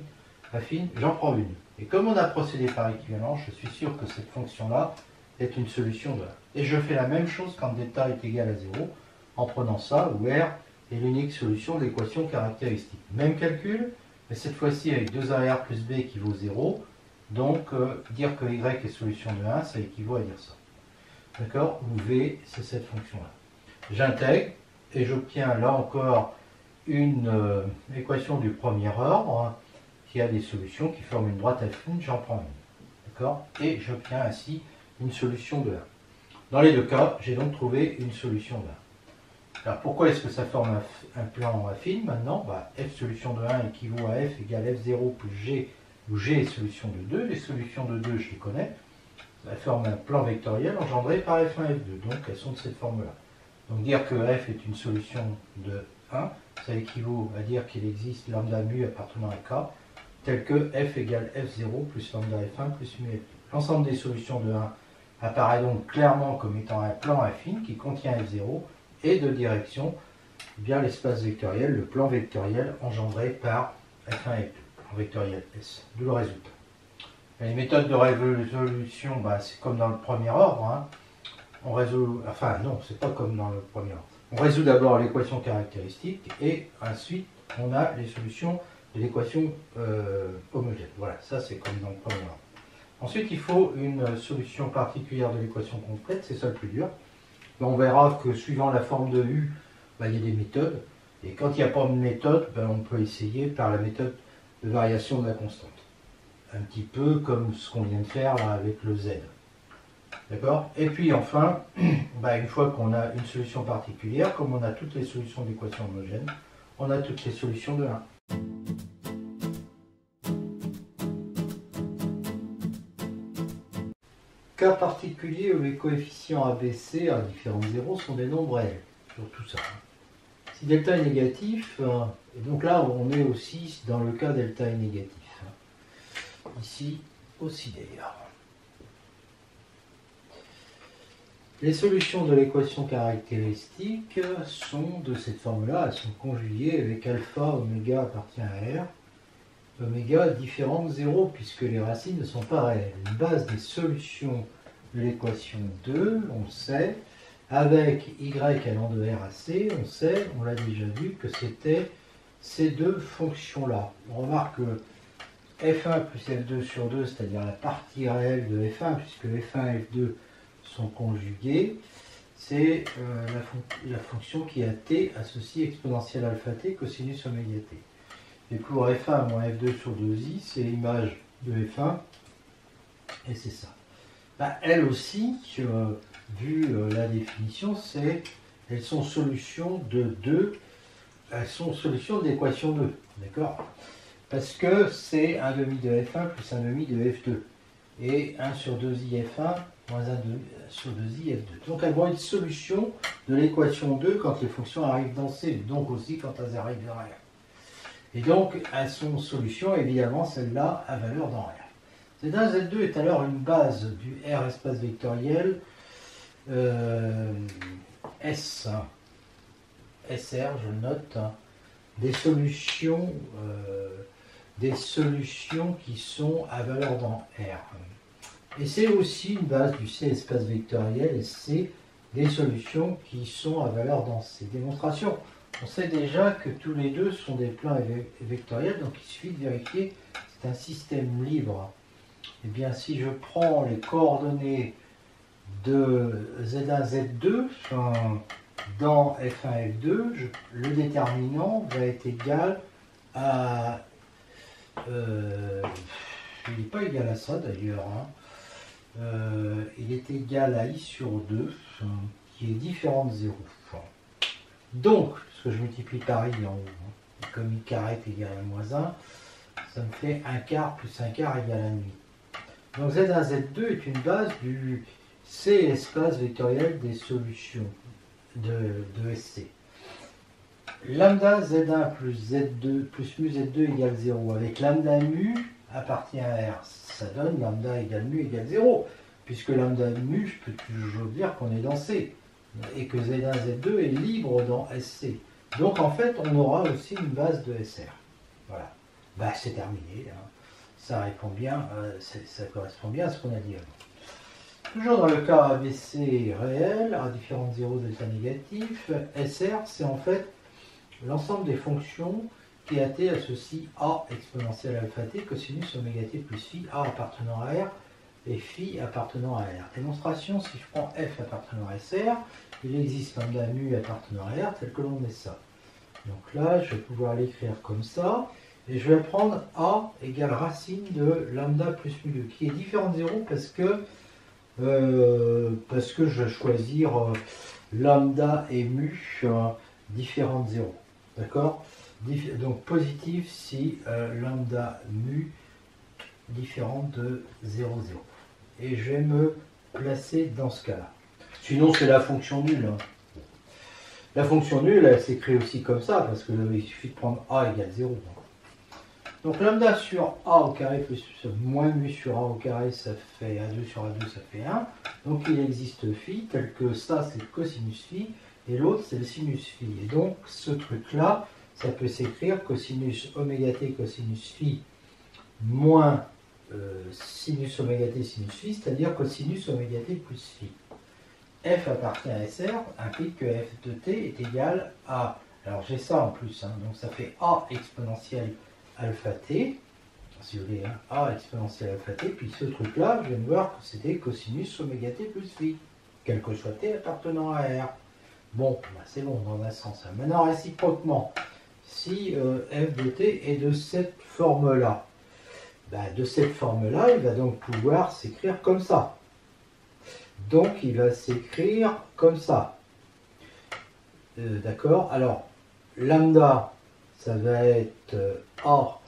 j'en prends une. Et comme on a procédé par équivalence, je suis sûr que cette fonction-là est une solution de 1. Et je fais la même chose quand delta est égal à 0, en prenant ça, où R est l'unique solution de l'équation caractéristique. Même calcul, mais cette fois-ci avec 2AR plus B qui vaut 0. Donc, dire que Y est solution de 1, ça équivaut à dire ça. D'accord? Où V, c'est cette fonction-là. J'intègre, et j'obtiens là encore une équation du premier ordre, hein, qui a des solutions qui forment une droite affine, j'en prends une. D'accord? Et j'obtiens ainsi une solution de 1. Dans les deux cas, j'ai donc trouvé une solution de 1. Alors pourquoi est-ce que ça forme un plan affine maintenant? F solution de 1 équivaut à F égale F0 plus G, où G est solution de 2. Les solutions de 2, je les connais. Ça forme un plan vectoriel engendré par F1 et F2. Donc elles sont de cette forme-là. Donc dire que F est une solution de 1, ça équivaut à dire qu'il existe lambda mu appartenant à K, tel que F égale F0 plus lambda F1 plus mu F2. L'ensemble des solutions de 1 apparaît donc clairement comme étant un plan affine qui contient F0 et de direction bien l'espace vectoriel, le plan vectoriel engendré par F1 et F2, plan vectoriel S, d'où le résultat. Les méthodes de résolution, c'est comme dans le premier ordre. Hein. On résout, enfin non, c'est pas comme dans le premier ordre. On résout d'abord l'équation caractéristique et ensuite on a les solutions de l'équation homogène. Voilà, ça c'est comme dans le premier ordre. Ensuite, il faut une solution particulière de l'équation complète, c'est ça le plus dur. On verra que suivant la forme de U, il y a des méthodes. Et quand il n'y a pas de méthode, on peut essayer par la méthode de variation de la constante. Un petit peu comme ce qu'on vient de faire là avec le Z. D'accord? Et puis enfin, une fois qu'on a une solution particulière, comme on a toutes les solutions d'équation homogène, on a toutes les solutions de 1. Cas particulier où les coefficients ABC à différents zéros sont des nombres réels, sur tout ça. Si delta est négatif, et donc là on est aussi dans le cas delta est négatif. Ici aussi d'ailleurs. Les solutions de l'équation caractéristique sont de cette forme-là, elles sont conjuguées avec alpha, oméga appartient à R, oméga différent de 0 puisque les racines ne sont pas réelles. Une base des solutions de l'équation 2, on sait, avec y allant de R à C, on sait, on l'a déjà vu, que c'était ces deux fonctions-là. On remarque que F1 plus F2 sur 2, c'est-à-dire la partie réelle de F1, puisque F1 et F2 sont conjugués, c'est la fonction qui a t associée exponentielle alpha t cosinus oméga t. Et pour F1 moins F2 sur 2i, c'est l'image de F1, et c'est ça. Elle aussi, vu la définition, elles sont solutions de 2, elles sont solutions de l'équation 2, d'accord? Parce que c'est 1 demi de F1 plus 1 demi de F2, et 1 sur 2i F1 moins 1 sur 2i F2. Donc elles vont être solutions de l'équation 2 quand les fonctions arrivent dans C, donc aussi quand elles arrivent dans R. Et donc elles sont solutions, évidemment, celle-là à valeur dans R. Z1, Z2 est alors une base du R espace vectoriel S, SR, je le note, des solutions qui sont à valeur dans R. Et c'est aussi une base du C espace vectoriel et C des solutions qui sont à valeur dans C. Démonstration, on sait déjà que tous les deux sont des plans vectoriels, donc il suffit de vérifier que c'est un système libre. Eh bien, si je prends les coordonnées de Z1, Z2 dans F1, F2, le déterminant va être égal à... il n'est pas égal à ça d'ailleurs. Il est égal à I sur 2, qui est différent de 0. Donc, ce que je multiplie par I en haut, comme I carré est égal à moins 1, ça me fait 1 quart plus 1 quart égale à demi. Donc Z1, Z2 est une base du C espace vectoriel des solutions de SC. Lambda Z1 plus Z2 plus mu Z2 égale 0. Avec lambda mu appartient à R. Ça donne lambda égale mu égale 0. Puisque lambda mu, je peux toujours dire qu'on est dans C. Et que Z1, Z2 est libre dans SC. Donc en fait, on aura aussi une base de SR. Voilà. C'est terminé. Ça répond bien, ça correspond bien à ce qu'on a dit avant. Toujours dans le cas ABC réel, à différents zéros delta négatif, SR, c'est en fait l'ensemble des fonctions qui à t associe A exponentielle alpha t cosinus oméga t plus phi A appartenant à R et phi appartenant à R. Démonstration, si je prends F appartenant à SR, il existe lambda mu appartenant à R tel que l'on met ça. Donc là, je vais pouvoir l'écrire comme ça. Et je vais prendre A égale racine de lambda plus mu2, qui est différent de 0 parce que je vais choisir lambda et mu différents de 0. D'accord? Donc positif si lambda mu différent de 0, 0. Et je vais me placer dans ce cas-là. Sinon, c'est la fonction nulle. Hein. La fonction nulle, elle s'écrit aussi comme ça, parce qu'il suffit de prendre a égale 0. Donc lambda sur a au carré plus moins mu sur a au carré, ça fait a2 sur a2, ça fait 1. Donc il existe phi, tel que ça c'est le cosinus phi, et l'autre c'est le sinus phi. Et donc ce truc-là, ça peut s'écrire cosinus oméga t cosinus phi moins sinus oméga t sinus phi, c'est-à-dire cosinus oméga t plus phi. F appartient à SR implique que f de t est égal à... Alors j'ai ça en plus, hein, donc ça fait a exponentielle alpha t, si vous voulez, hein, a exponentielle alpha t, puis ce truc-là, je viens de voir que c'était cosinus oméga t plus phi, quel que soit t appartenant à R. Bon, bah c'est bon dans un sens. Maintenant, réciproquement, si f de t est de cette forme-là, bah, de cette forme-là, il va donc pouvoir s'écrire comme ça. Donc, il va s'écrire comme ça. D'accord? Alors, lambda, ça va être A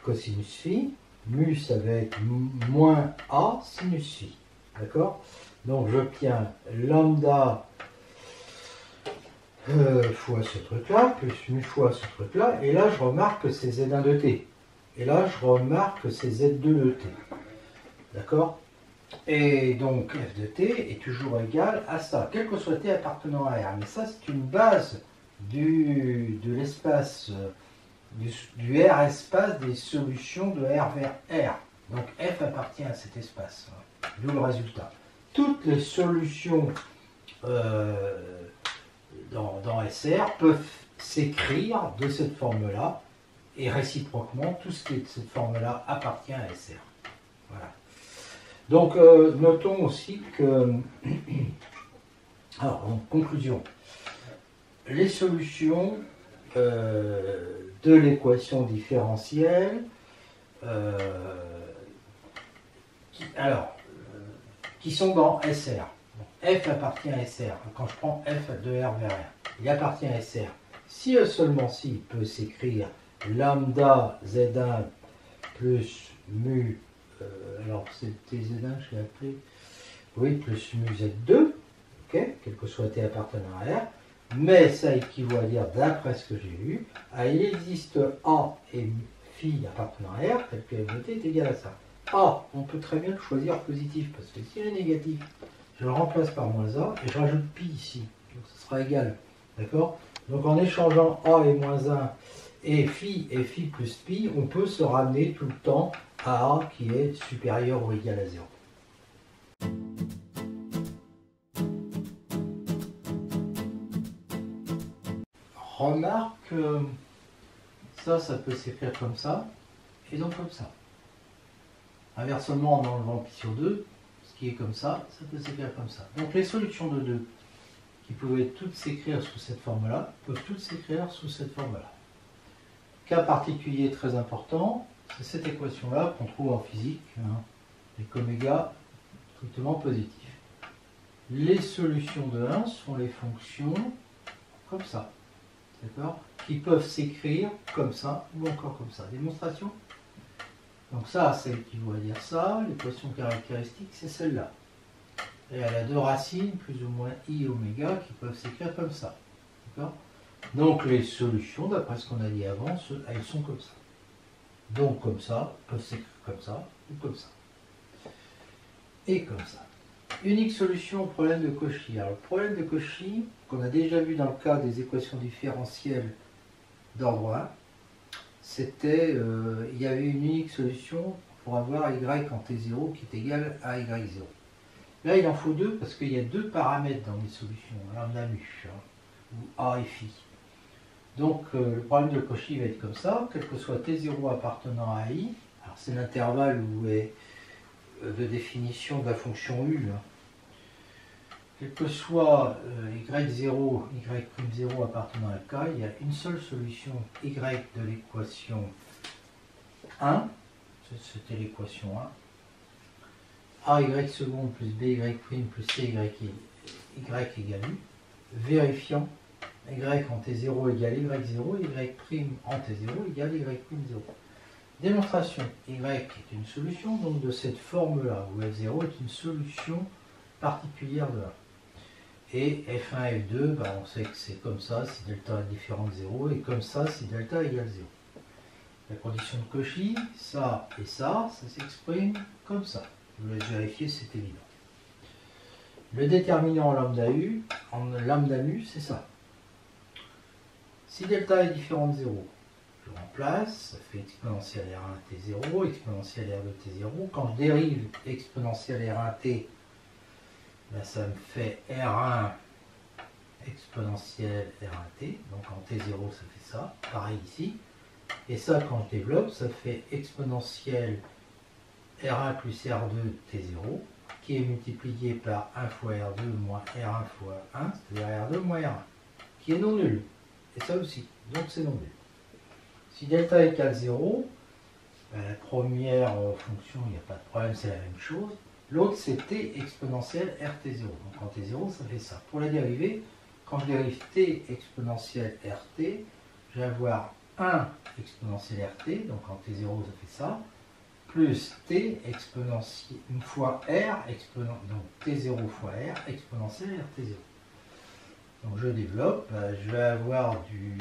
cosinus phi, mu, ça va être moins A sinus phi. D'accord? Donc, j'obtiens lambda fois ce truc-là, plus mu fois ce truc-là, et là, je remarque que c'est Z1 de t. Et là, je remarque que c'est Z2 de t. D'accord? Et donc f de t est toujours égal à ça, quel que soit t appartenant à R. Mais ça, c'est une base de l'espace, du R espace des solutions de R vers R. Donc f appartient à cet espace, hein, d'où le résultat. Toutes les solutions dans SR peuvent s'écrire de cette forme-là, et réciproquement, tout ce qui est de cette forme-là appartient à SR. Voilà. Donc, notons aussi que, alors, en conclusion, les solutions de l'équation différentielle, qui sont dans SR. Donc, F appartient à SR. Quand je prends F de R vers R, il appartient à SR. Si seulement si, il peut s'écrire lambda Z1 plus mu. Alors c'était Z1, je l'ai appelé, oui, plus mu Z2, okay, quel que soit T appartenant à R, mais ça équivaut à dire, d'après ce que j'ai lu, il existe A et phi appartenant à R, tel que F de T est égal à ça. A, on peut très bien le choisir positif, parce que s'il est négatif, je le remplace par moins A, et je rajoute pi ici, donc ce sera égal, d'accord? Donc en échangeant A et moins 1, et phi plus pi, on peut se ramener tout le temps à A qui est supérieur ou égal à 0. Remarque, ça peut s'écrire comme ça, et donc comme ça. Inversement, en enlevant pi sur 2, ce qui est comme ça peut s'écrire comme ça. Donc les solutions de 2, qui pouvaient toutes s'écrire sous cette forme-là, peuvent toutes s'écrire sous cette forme-là. Cas particulier très important, c'est cette équation-là qu'on trouve en physique, hein, avec oméga strictement positif. Les solutions de 1 sont les fonctions comme ça, d'accord, qui peuvent s'écrire comme ça ou encore comme ça. Démonstration. Donc ça, c'est équivaut à dire ça. L'équation caractéristique, c'est celle-là. Et elle a deux racines, plus ou moins i oméga, qui peuvent s'écrire comme ça, d'accord. Donc les solutions, d'après ce qu'on a dit avant, elles sont comme ça. Donc comme ça, peuvent s'écrire comme ça ou comme ça. Et comme ça. Unique solution au problème de Cauchy. Alors le problème de Cauchy, qu'on a déjà vu dans le cas des équations différentielles d'ordre 1, c'était, il y avait une unique solution pour avoir y en t0 qui est égal à y0. Là il en faut deux parce qu'il y a deux paramètres dans les solutions, lambda mu, ou a et phi. Donc le problème de Cauchy va être comme ça, quel que soit T0 appartenant à I, alors c'est l'intervalle où est de définition de la fonction U, hein. Quel que soit y0, y'0 appartenant à K, il y a une seule solution y de l'équation 1, c'était l'équation 1, AY seconde plus BY prime plus CY égale U. vérifiant y en t0 égale y0, y' en t0 égale y'0. Démonstration, y est une solution donc de cette forme-là, où f0 est une solution particulière de 1. Et f1, f2, bah, on sait que c'est comme ça si delta est différent de 0, et comme ça si delta égale 0. La condition de Cauchy, ça et ça s'exprime comme ça. Je vous laisse vérifier, c'est évident. Le déterminant en lambda mu, c'est ça. Si delta est différent de 0, je remplace, ça fait exponentielle R1 T0, exponentielle R2 T0. Quand je dérive exponentielle R1T, ben ça me fait R1 exponentielle R1T. Donc en T0, ça fait ça. Pareil ici. Et ça, quand je développe, ça fait exponentielle R1 plus R2 T0, qui est multiplié par 1 fois R2 moins R1 fois 1, c'est-à-dire R2 moins R1, qui est non nul. Et ça aussi, donc c'est non nul. Si delta égale 0, ben la première fonction, il n'y a pas de problème, c'est la même chose. L'autre, c'est t exponentielle RT0. Donc en T0, ça fait ça. Pour la dérivée, quand je dérive t exponentielle RT, je vais avoir 1 exponentielle RT, donc en T0, ça fait ça, plus t exponentielle, une fois R, donc T0 fois R, exponentielle RT0. Donc je développe, je vais avoir du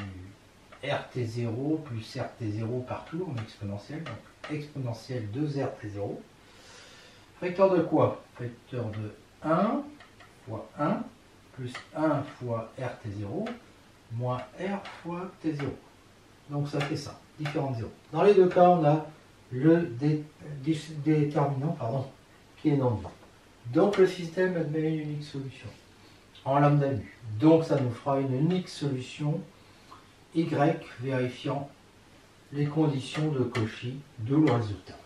RT0 plus RT0 partout en exponentielle, donc exponentielle 2RT0. Facteur de quoi? Facteur de 1 fois 1 plus 1 fois RT0 moins R fois T0. Donc ça fait ça, différent de 0. Dans les deux cas, on a le déterminant qui est non nul. Donc le système admet une unique solution en lambda mu. Donc ça nous fera une unique solution Y vérifiant les conditions de Cauchy, d'où le résultat.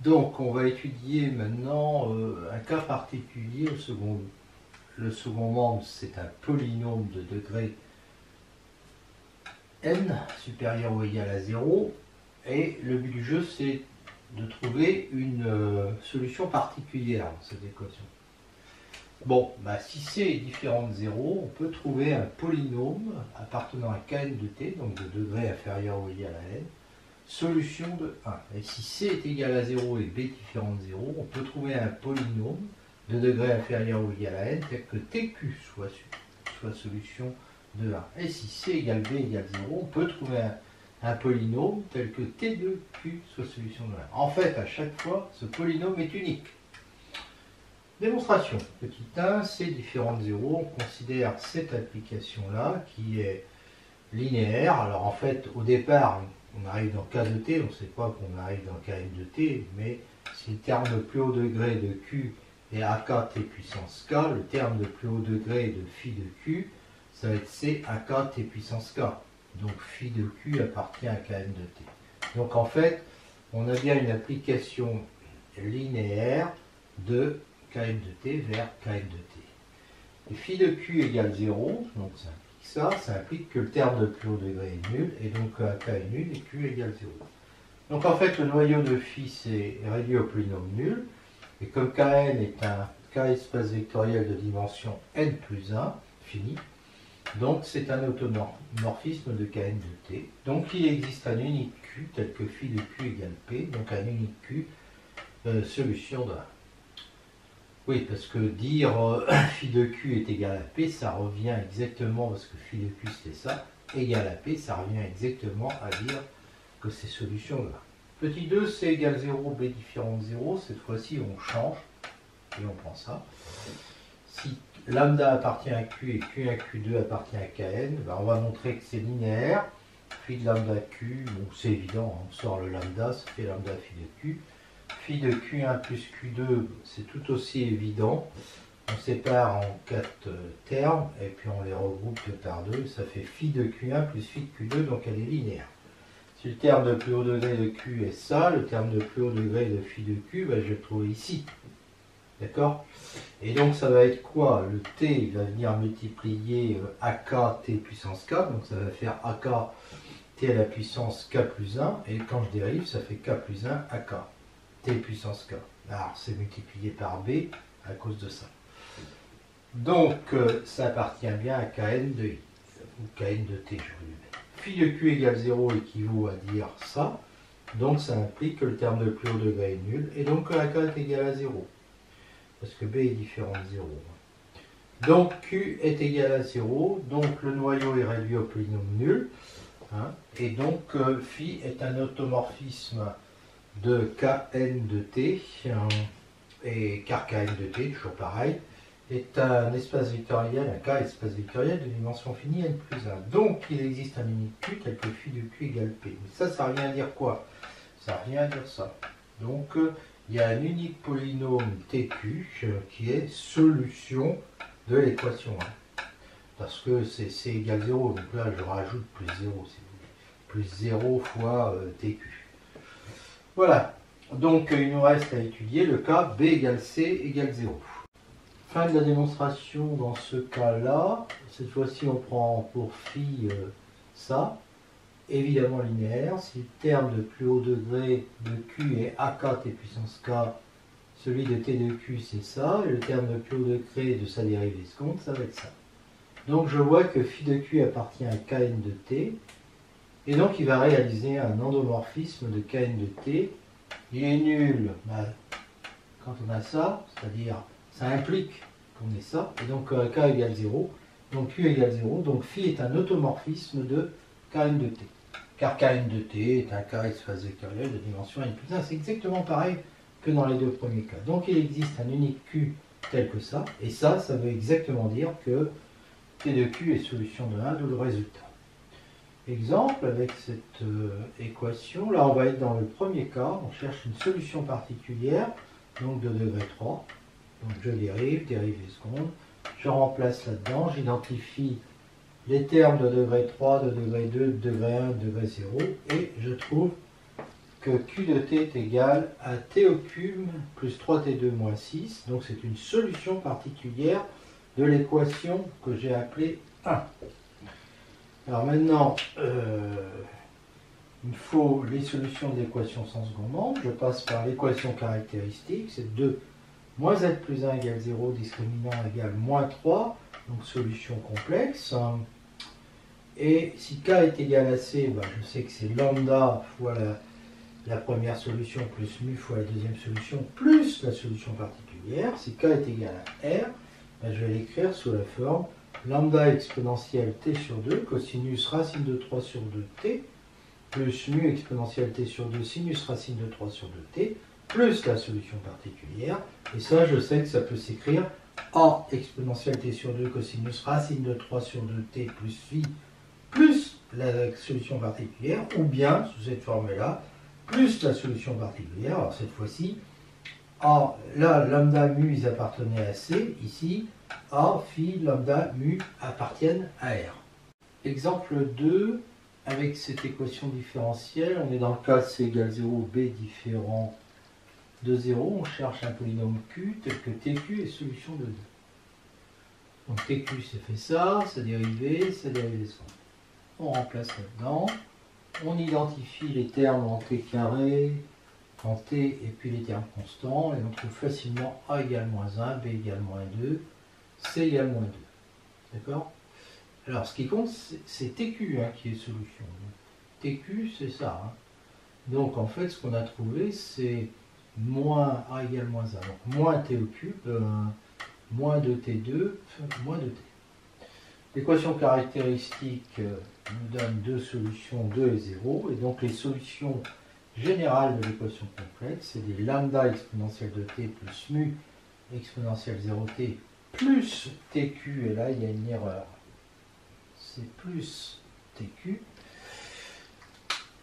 Donc on va étudier maintenant un cas particulier au second. Le second membre, c'est un polynôme de degré n supérieur ou égal à 0. Et le but du jeu, c'est de trouver une solution particulière dans cette équation. Bon, bah, si c est différent de 0, on peut trouver un polynôme appartenant à kn de t, donc de degré inférieur ou égal à n, solution de 1. Et si c est égal à 0 et b différent de 0, on peut trouver un polynôme de degré inférieur ou égal à n, tel que tq soit solution de 1. Et si c égale b égale 0, on peut trouver un polynôme tel que t2q soit solution de 1. En fait, à chaque fois, ce polynôme est unique. Démonstration. Petit 1, c différent de 0, on considère cette application-là qui est linéaire. Alors en fait, au départ, on arrive dans k de t, on ne sait pas qu'on arrive dans kn de t, mais si le terme de plus haut degré de q est ak t puissance k, le terme de plus haut degré de phi de q, ça va être c ak t puissance k. Donc phi de q appartient à kn de t. Donc en fait, on a bien une application linéaire de kn de t vers kn de t. Et phi de q égale 0, donc ça implique que le terme de plus haut degré est nul, et donc k est nul et q égale 0. Donc en fait, le noyau de phi c'est réduit au polynôme nul, et comme kn est un k espace vectoriel de dimension n plus 1, fini, donc c'est un automorphisme de kn de t. Donc il existe un unique q tel que phi de q égale p, donc un unique q, solution de 1. Oui, parce que dire phi de q est égal à p, ça revient exactement, parce que phi de q c'était ça, égal à p, ça revient exactement à dire que c'est solution de 1. Petit 2, c égale 0, b différent de 0, cette fois-ci on change, et on prend ça. Si lambda appartient à q et q1 q2 appartient à kn, ben on va montrer que c'est linéaire. Phi de lambda q, bon, c'est évident, on sort le lambda, ça fait lambda phi de q. Phi de q1 plus q2, c'est tout aussi évident. On sépare en 4 termes, et puis on les regroupe 2 par 2, ça fait phi de q1 plus phi de q2, donc elle est linéaire. Si le terme de plus haut degré de q est ça, le terme de plus haut degré de phi de q, ben je vais le trouver ici. D'accord? Et donc ça va être quoi? Le t va venir multiplier ak t puissance k, donc ça va faire ak t à la puissance k plus 1, et quand je dérive, ça fait k plus 1 ak t puissance k. Alors c'est multiplié par b à cause de ça. Donc ça appartient bien à Kn de i, ou Kn de t, je vais lui mettre. Phi de q égale 0 équivaut à dire ça, donc ça implique que le terme de plus haut degré est nul, et donc que la k est égale à 0, parce que b est différent de 0. Donc q est égal à 0, donc le noyau est réduit au polynôme nul, hein, et donc phi est un automorphisme de Kn de t, et car Kn de t, toujours pareil, est un espace vectoriel, un K espace vectoriel de dimension finie n plus 1. Donc il existe un unique Q tel que phi de Q égale P. Mais ça revient à dire quoi? Ça revient à dire ça. Donc il y a un unique polynôme TQ qui est solution de l'équation 1. Parce que c'est C égale 0, donc là je rajoute plus 0, si vous voulez. Plus 0 fois TQ. Voilà. Donc il nous reste à étudier le cas B égale C égale 0. Fin de la démonstration dans ce cas-là. Cette fois-ci, on prend pour phi ça, évidemment linéaire. Si le terme de plus haut degré de Q est AK t puissance K, celui de T de Q c'est ça, et le terme de plus haut degré de sa dérivée seconde, ça va être ça. Donc je vois que phi de Q appartient à Kn de T, et donc il va réaliser un endomorphisme de Kn de T. Il est nul quand on a ça, c'est-à-dire ça implique qu'on ait ça, et donc k égale 0, donc q égale 0, donc phi est un automorphisme de Kn de t. Car Kn de t est un K espace vectoriel de dimension n plus 1, c'est exactement pareil que dans les deux premiers cas. Donc il existe un unique q tel que ça, et ça veut exactement dire que t de q est solution de 1, d'où le résultat. Exemple, avec cette équation, là on va être dans le premier cas, on cherche une solution particulière, donc de degré 3. Donc je dérive, dérivée seconde, je remplace là-dedans, j'identifie les termes de degré 3, de degré 2, de degré 1, de degré 0, et je trouve que Q de t est égal à t au cube plus 3t2 moins 6, donc c'est une solution particulière de l'équation que j'ai appelée 1. Alors maintenant, il faut les solutions de l'équation sans second nombre, je passe par l'équation caractéristique, c'est 2 moins z plus 1 égale 0, discriminant égale moins 3, donc solution complexe. Et si k est égal à c, je sais que c'est lambda fois la première solution plus mu fois la deuxième solution plus la solution particulière. Si k est égal à r, je vais l'écrire sous la forme lambda exponentielle t sur 2, cosinus racine de 3 sur 2t, plus mu exponentielle t sur 2, sinus racine de 3 sur 2t, plus la solution particulière, et ça je sais que ça peut s'écrire a exponentielle t sur 2 cosinus racine de 3 sur 2t plus phi plus la solution particulière, ou bien sous cette forme-là, plus la solution particulière. Alors cette fois-ci, a, là lambda mu ils appartenaient à C, ici a, phi, lambda, mu appartiennent à R. Exemple 2, avec cette équation différentielle, on est dans le cas C égale 0, B différent de 0, on cherche un polynôme Q tel que TQ est solution de 2. Donc TQ c'est fait ça, sa dérivée seconde. On remplace là-dedans, on identifie les termes en T carré, en T et puis les termes constants, et on trouve facilement A égale moins 1, B égale moins 2, C égale moins 2. D'accord? Alors ce qui compte c'est TQ qui est solution. TQ c'est ça. Donc en fait ce qu'on a trouvé c'est moins A égale moins 1, donc moins T au cube, moins 2T2, moins 2T. L'équation caractéristique nous donne deux solutions 2 et 0, et donc les solutions générales de l'équation complexe, c'est des lambda exponentielle de t plus mu exponentielle 0t plus tq, et là il y a une erreur, c'est plus tq,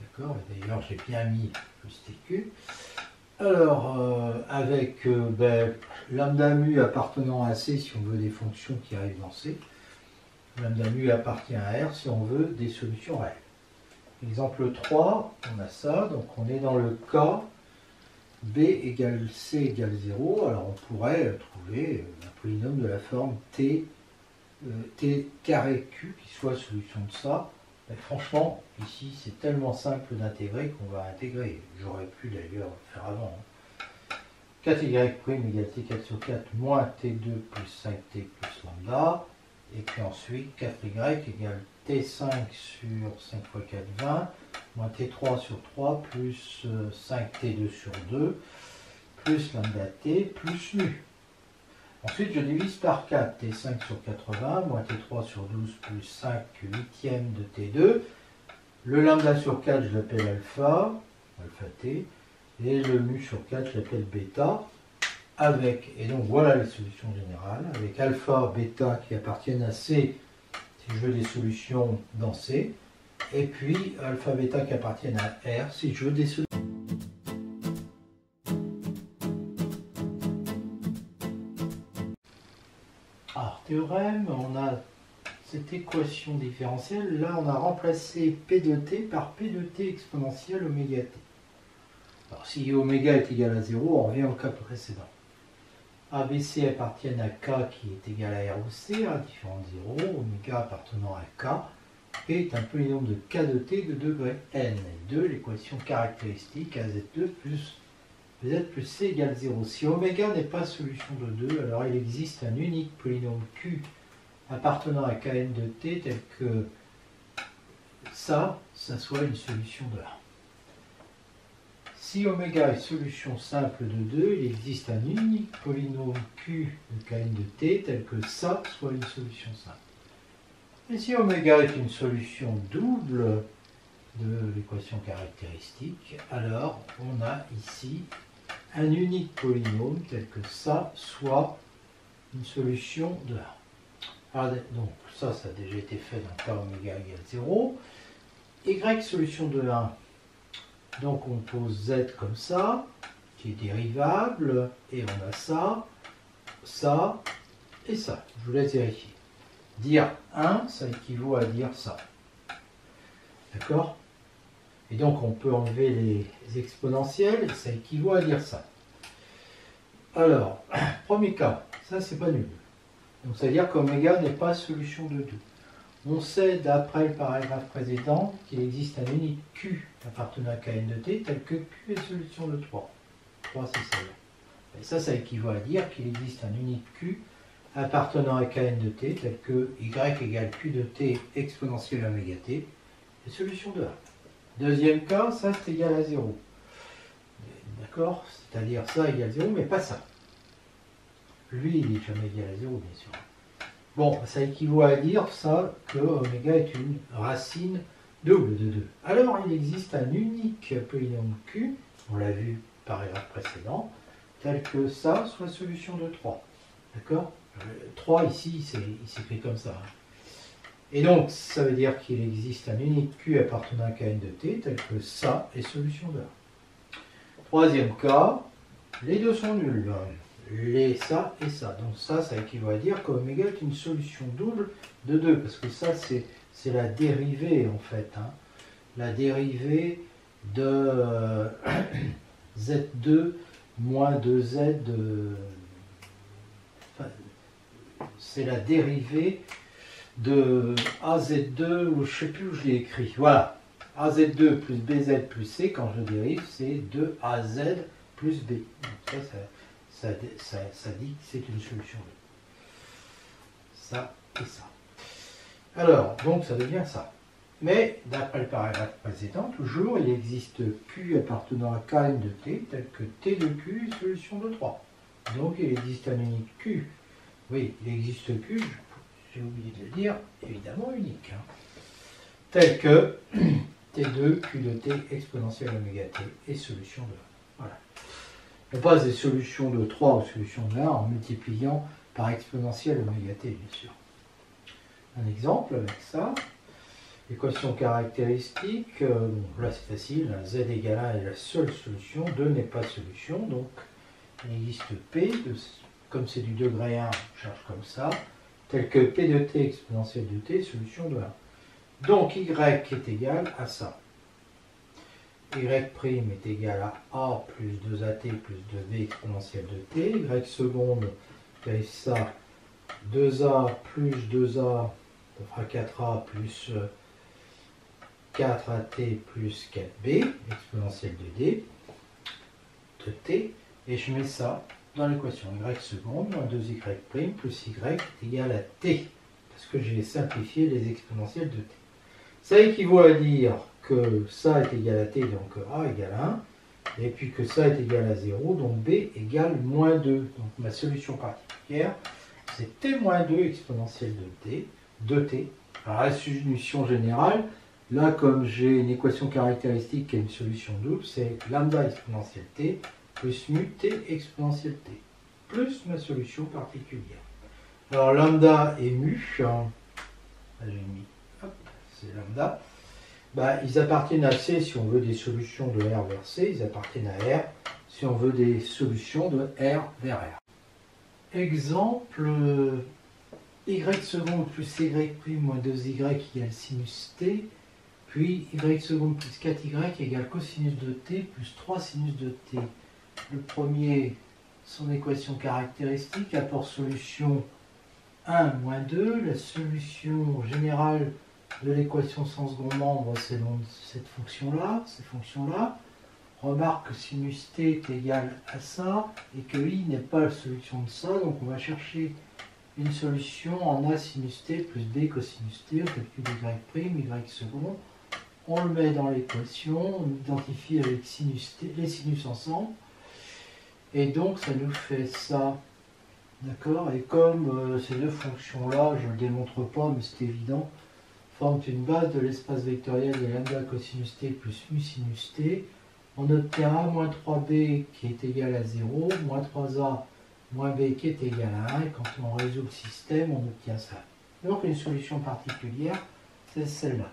d'accord, et d'ailleurs j'ai bien mis plus tq. Alors, avec lambda mu appartenant à C si on veut des fonctions qui arrivent dans C, lambda mu appartient à R si on veut des solutions réelles. Exemple 3, on a ça, donc on est dans le cas B égale C égale 0, alors on pourrait trouver un polynôme de la forme T carré Q qui soit solution de ça. Mais franchement, ici c'est tellement simple d'intégrer qu'on va intégrer. J'aurais pu d'ailleurs faire avant. 4y' égale t4 sur 4 moins t2 plus 5t plus lambda. Et puis ensuite, 4y égale t5 sur 5 fois 4, 20, moins t3 sur 3 plus 5t2 sur 2, plus lambda t plus mu. Ensuite, je divise par 4, t5 sur 80, moins t3 sur 12 plus 5 huitièmes de t2. Le lambda sur 4, je l'appelle alpha, alpha t, et le mu sur 4, je l'appelle bêta, avec, et donc voilà les solutions générales, avec alpha, bêta qui appartiennent à C, si je veux des solutions dans C, et puis alpha, bêta qui appartiennent à R, si je veux des solutions. Alors, théorème, on a cette équation différentielle, là on a remplacé P de t par P de t exponentielle oméga t. Alors si oméga est égal à 0, on revient au cas précédent. A, B, C appartiennent à K qui est égal à R ou C, à différent de 0, oméga appartenant à K, P est un polynôme de K de T de degré N. Et 2, l'équation caractéristique AZ2 plus BZ plus C égale 0. Si oméga n'est pas solution de 2, alors il existe un unique polynôme Q appartenant à Kn de T tel que ça soit une solution de 1. Si oméga est solution simple de 2, il existe un unique polynôme Q de Kn de T tel que ça soit une solution simple. Et si oméga est une solution double de l'équation caractéristique, alors on a ici un unique polynôme tel que ça soit une solution de 1. Alors, donc ça a déjà été fait dans le cas oméga égale 0. Y solution de 1. Donc on pose z comme ça, qui est dérivable, et on a ça, ça et ça. Je vous laisse vérifier. Dire 1, ça équivaut à dire ça. D'accord? Et donc on peut enlever les exponentielles, et ça équivaut à dire ça. Alors, premier cas, ça c'est pas nul. Donc ça veut dire qu'oméga n'est pas solution de 2. On sait d'après le paragraphe précédent qu'il existe un unique Q appartenant à Kn de T tel que Q est solution de 3. 3 c'est celle-là. Et ça équivaut à dire qu'il existe un unique Q appartenant à Kn de T tel que Y égale Q de T exponentielle oméga T est solution de 1. Deuxième cas, ça c'est égal à 0. D'accord? C'est-à-dire ça égale 0, mais pas ça. Lui, il n'est jamais égal à 0, bien sûr. Bon, ça équivaut à dire ça que oméga est une racine double de 2. Alors, il existe un unique polynôme Q, on l'a vu par paragraphe précédent, tel que ça soit solution de 3. D'accord? 3 ici, il s'écrit comme ça. Et donc, ça veut dire qu'il existe un unique Q appartenant à Kn de T, tel que ça est solution de 1. Troisième cas, les deux sont nuls. Ça et ça. Donc ça équivaut à dire qu'oméga est une solution double de 2, parce que ça, c'est la dérivée, en fait. Hein. La dérivée de Z2 moins 2Z. C'est la dérivée de AZ2, ou je ne sais plus où je l'ai écrit. Voilà. AZ2 plus BZ plus C, quand je dérive, c'est 2AZ plus B. Donc ça dit que c'est une solution de ça et ça. Alors, donc ça devient ça. Mais, d'après le paragraphe précédent, toujours, il existe Q appartenant à Kn de T, tel que T de Q est solution de 3. Donc, il existe un unique Q. Oui, il existe Q, j'ai oublié de le dire, évidemment unique. Hein, tel que T2, Q de T exponentielle oméga T est solution de 1. Voilà. On passe des solutions de 3 aux solutions de 1 en multipliant par exponentielle oméga t, bien sûr. Un exemple avec ça. Équation caractéristique, bon, là c'est facile, z égale 1 est la seule solution, 2 n'est pas solution, donc il existe P, comme c'est du degré 1, on cherche comme ça, tel que P de t exponentielle de t, solution de 1. Donc Y est égal à ça. Y' est égal à A plus 2AT plus 2B exponentielle de T. Y seconde, c'est ça, 2A plus 2A, ça fera 4A plus 4AT plus 4B exponentielle de D, de T. et je mets ça dans l'équation y seconde moins 2y' plus y est égal à t, parce que j'ai simplifié les exponentielles de t. Ça équivaut à dire que ça est égal à t, donc a égale 1, et puis que ça est égal à 0, donc b égale moins 2. Donc ma solution particulière, c'est t-2 exponentielle de t. Alors la solution générale, là comme j'ai une équation caractéristique qui a une solution double, c'est lambda exponentielle t plus mu t exponentielle t, plus ma solution particulière. Alors lambda et mu, là j'ai mis, hop, c'est lambda, ils appartiennent à C si on veut des solutions de R vers C, ils appartiennent à R si on veut des solutions de R vers R. Exemple, y seconde plus y' moins 2y égale sinus t, puis y seconde plus 4y égale cosinus de t plus 3 sinus de t. Le premier, son équation caractéristique, apport solution 1 moins 2. La solution générale de l'équation sans second membre, c'est donc cette fonction-là, ces fonctions-là. Remarque que sinus t est égal à ça, et que i n'est pas la solution de ça, donc on va chercher une solution en a sinus t plus b cosinus t, on calcule y' second, on le met dans l'équation, on identifie avec sinus t, les sinus ensemble, et donc ça nous fait ça, d'accord? Et comme ces deux fonctions-là, je ne le démontre pas, mais c'est évident, forment une base de l'espace vectoriel de lambda cosinus t plus mu sinus t, on obtient a moins 3b qui est égal à 0, moins 3a moins b qui est égal à 1, et quand on résout le système, on obtient ça. Donc une solution particulière, c'est celle-là.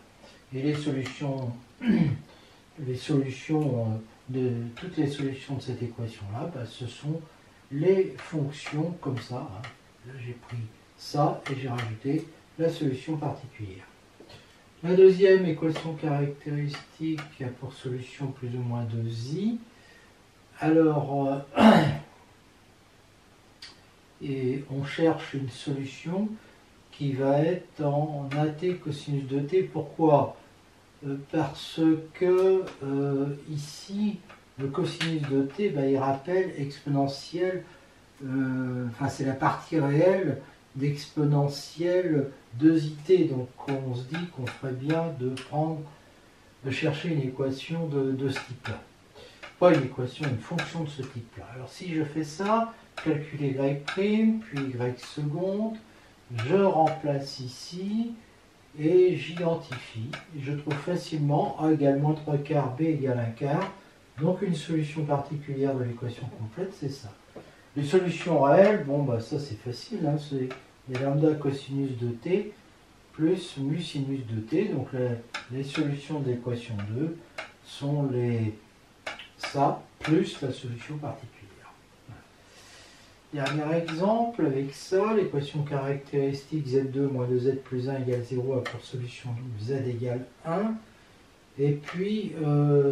Et les solutions de toutes les solutions de cette équation-là, ce sont les fonctions comme ça. Là j'ai pris ça et j'ai rajouté la solution particulière. La deuxième équation caractéristique a pour solution plus ou moins 2i. Alors, et on cherche une solution qui va être en at cosinus de t. Pourquoi? Parce que ici, le cosinus de t, il rappelle exponentielle, c'est la partie réelle d'exponentielle 2it. Donc on se dit qu'on ferait bien de chercher une équation de ce type-là. Pas une équation, une fonction de ce type-là. Alors si je fais ça, calculer y', puis y seconde, je remplace ici et j'identifie. Je trouve facilement a égale moins 3 quarts, b égale 1 quart. Donc une solution particulière de l'équation complète, c'est ça. Les solutions réelles, ça c'est facile, c'est les lambda cosinus de t plus mu sinus de t. Donc les solutions de l'équation 2 sont ça plus la solution particulière. Dernier exemple, avec ça, l'équation caractéristique z2 moins 2z plus 1 égale 0 a pour solution z égale 1. Et puis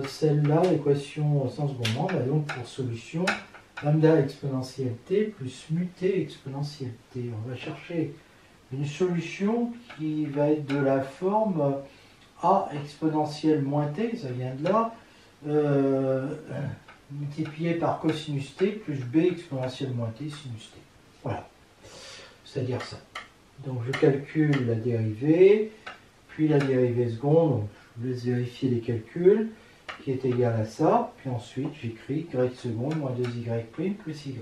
celle-là, l'équation sans second membre, a donc pour solution lambda exponentielle t plus mu t exponentielle t. On va chercher une solution qui va être de la forme a exponentielle moins t, ça vient de là, multiplié par cosinus t plus b exponentielle moins t sinus t. Voilà, c'est-à-dire ça. Donc je calcule la dérivée, puis la dérivée seconde, donc je vous laisse vérifier les calculs, qui est égal à ça, puis ensuite j'écris y seconde moins 2y' plus y.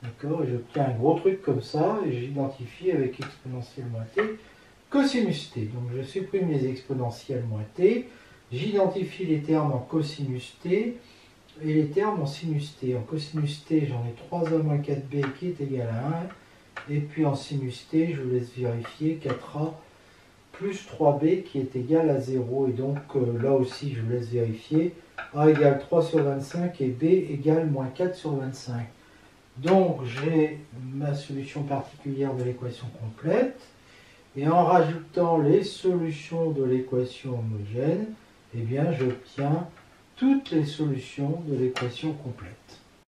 D'accord, et j'obtiens un gros truc comme ça, et j'identifie avec exponentielle moins t cosinus t. Donc je supprime les exponentielles moins t, j'identifie les termes en cosinus t et les termes en sinus t. En cosinus t, j'en ai 3a moins 4b qui est égal à 1, et puis en sinus t, je vous laisse vérifier 4a plus 3b qui est égal à 0, et donc là aussi je vous laisse vérifier a égale 3 sur 25 et b égale moins 4 sur 25. Donc j'ai ma solution particulière de l'équation complète, et en rajoutant les solutions de l'équation homogène, j'obtiens toutes les solutions de l'équation complète.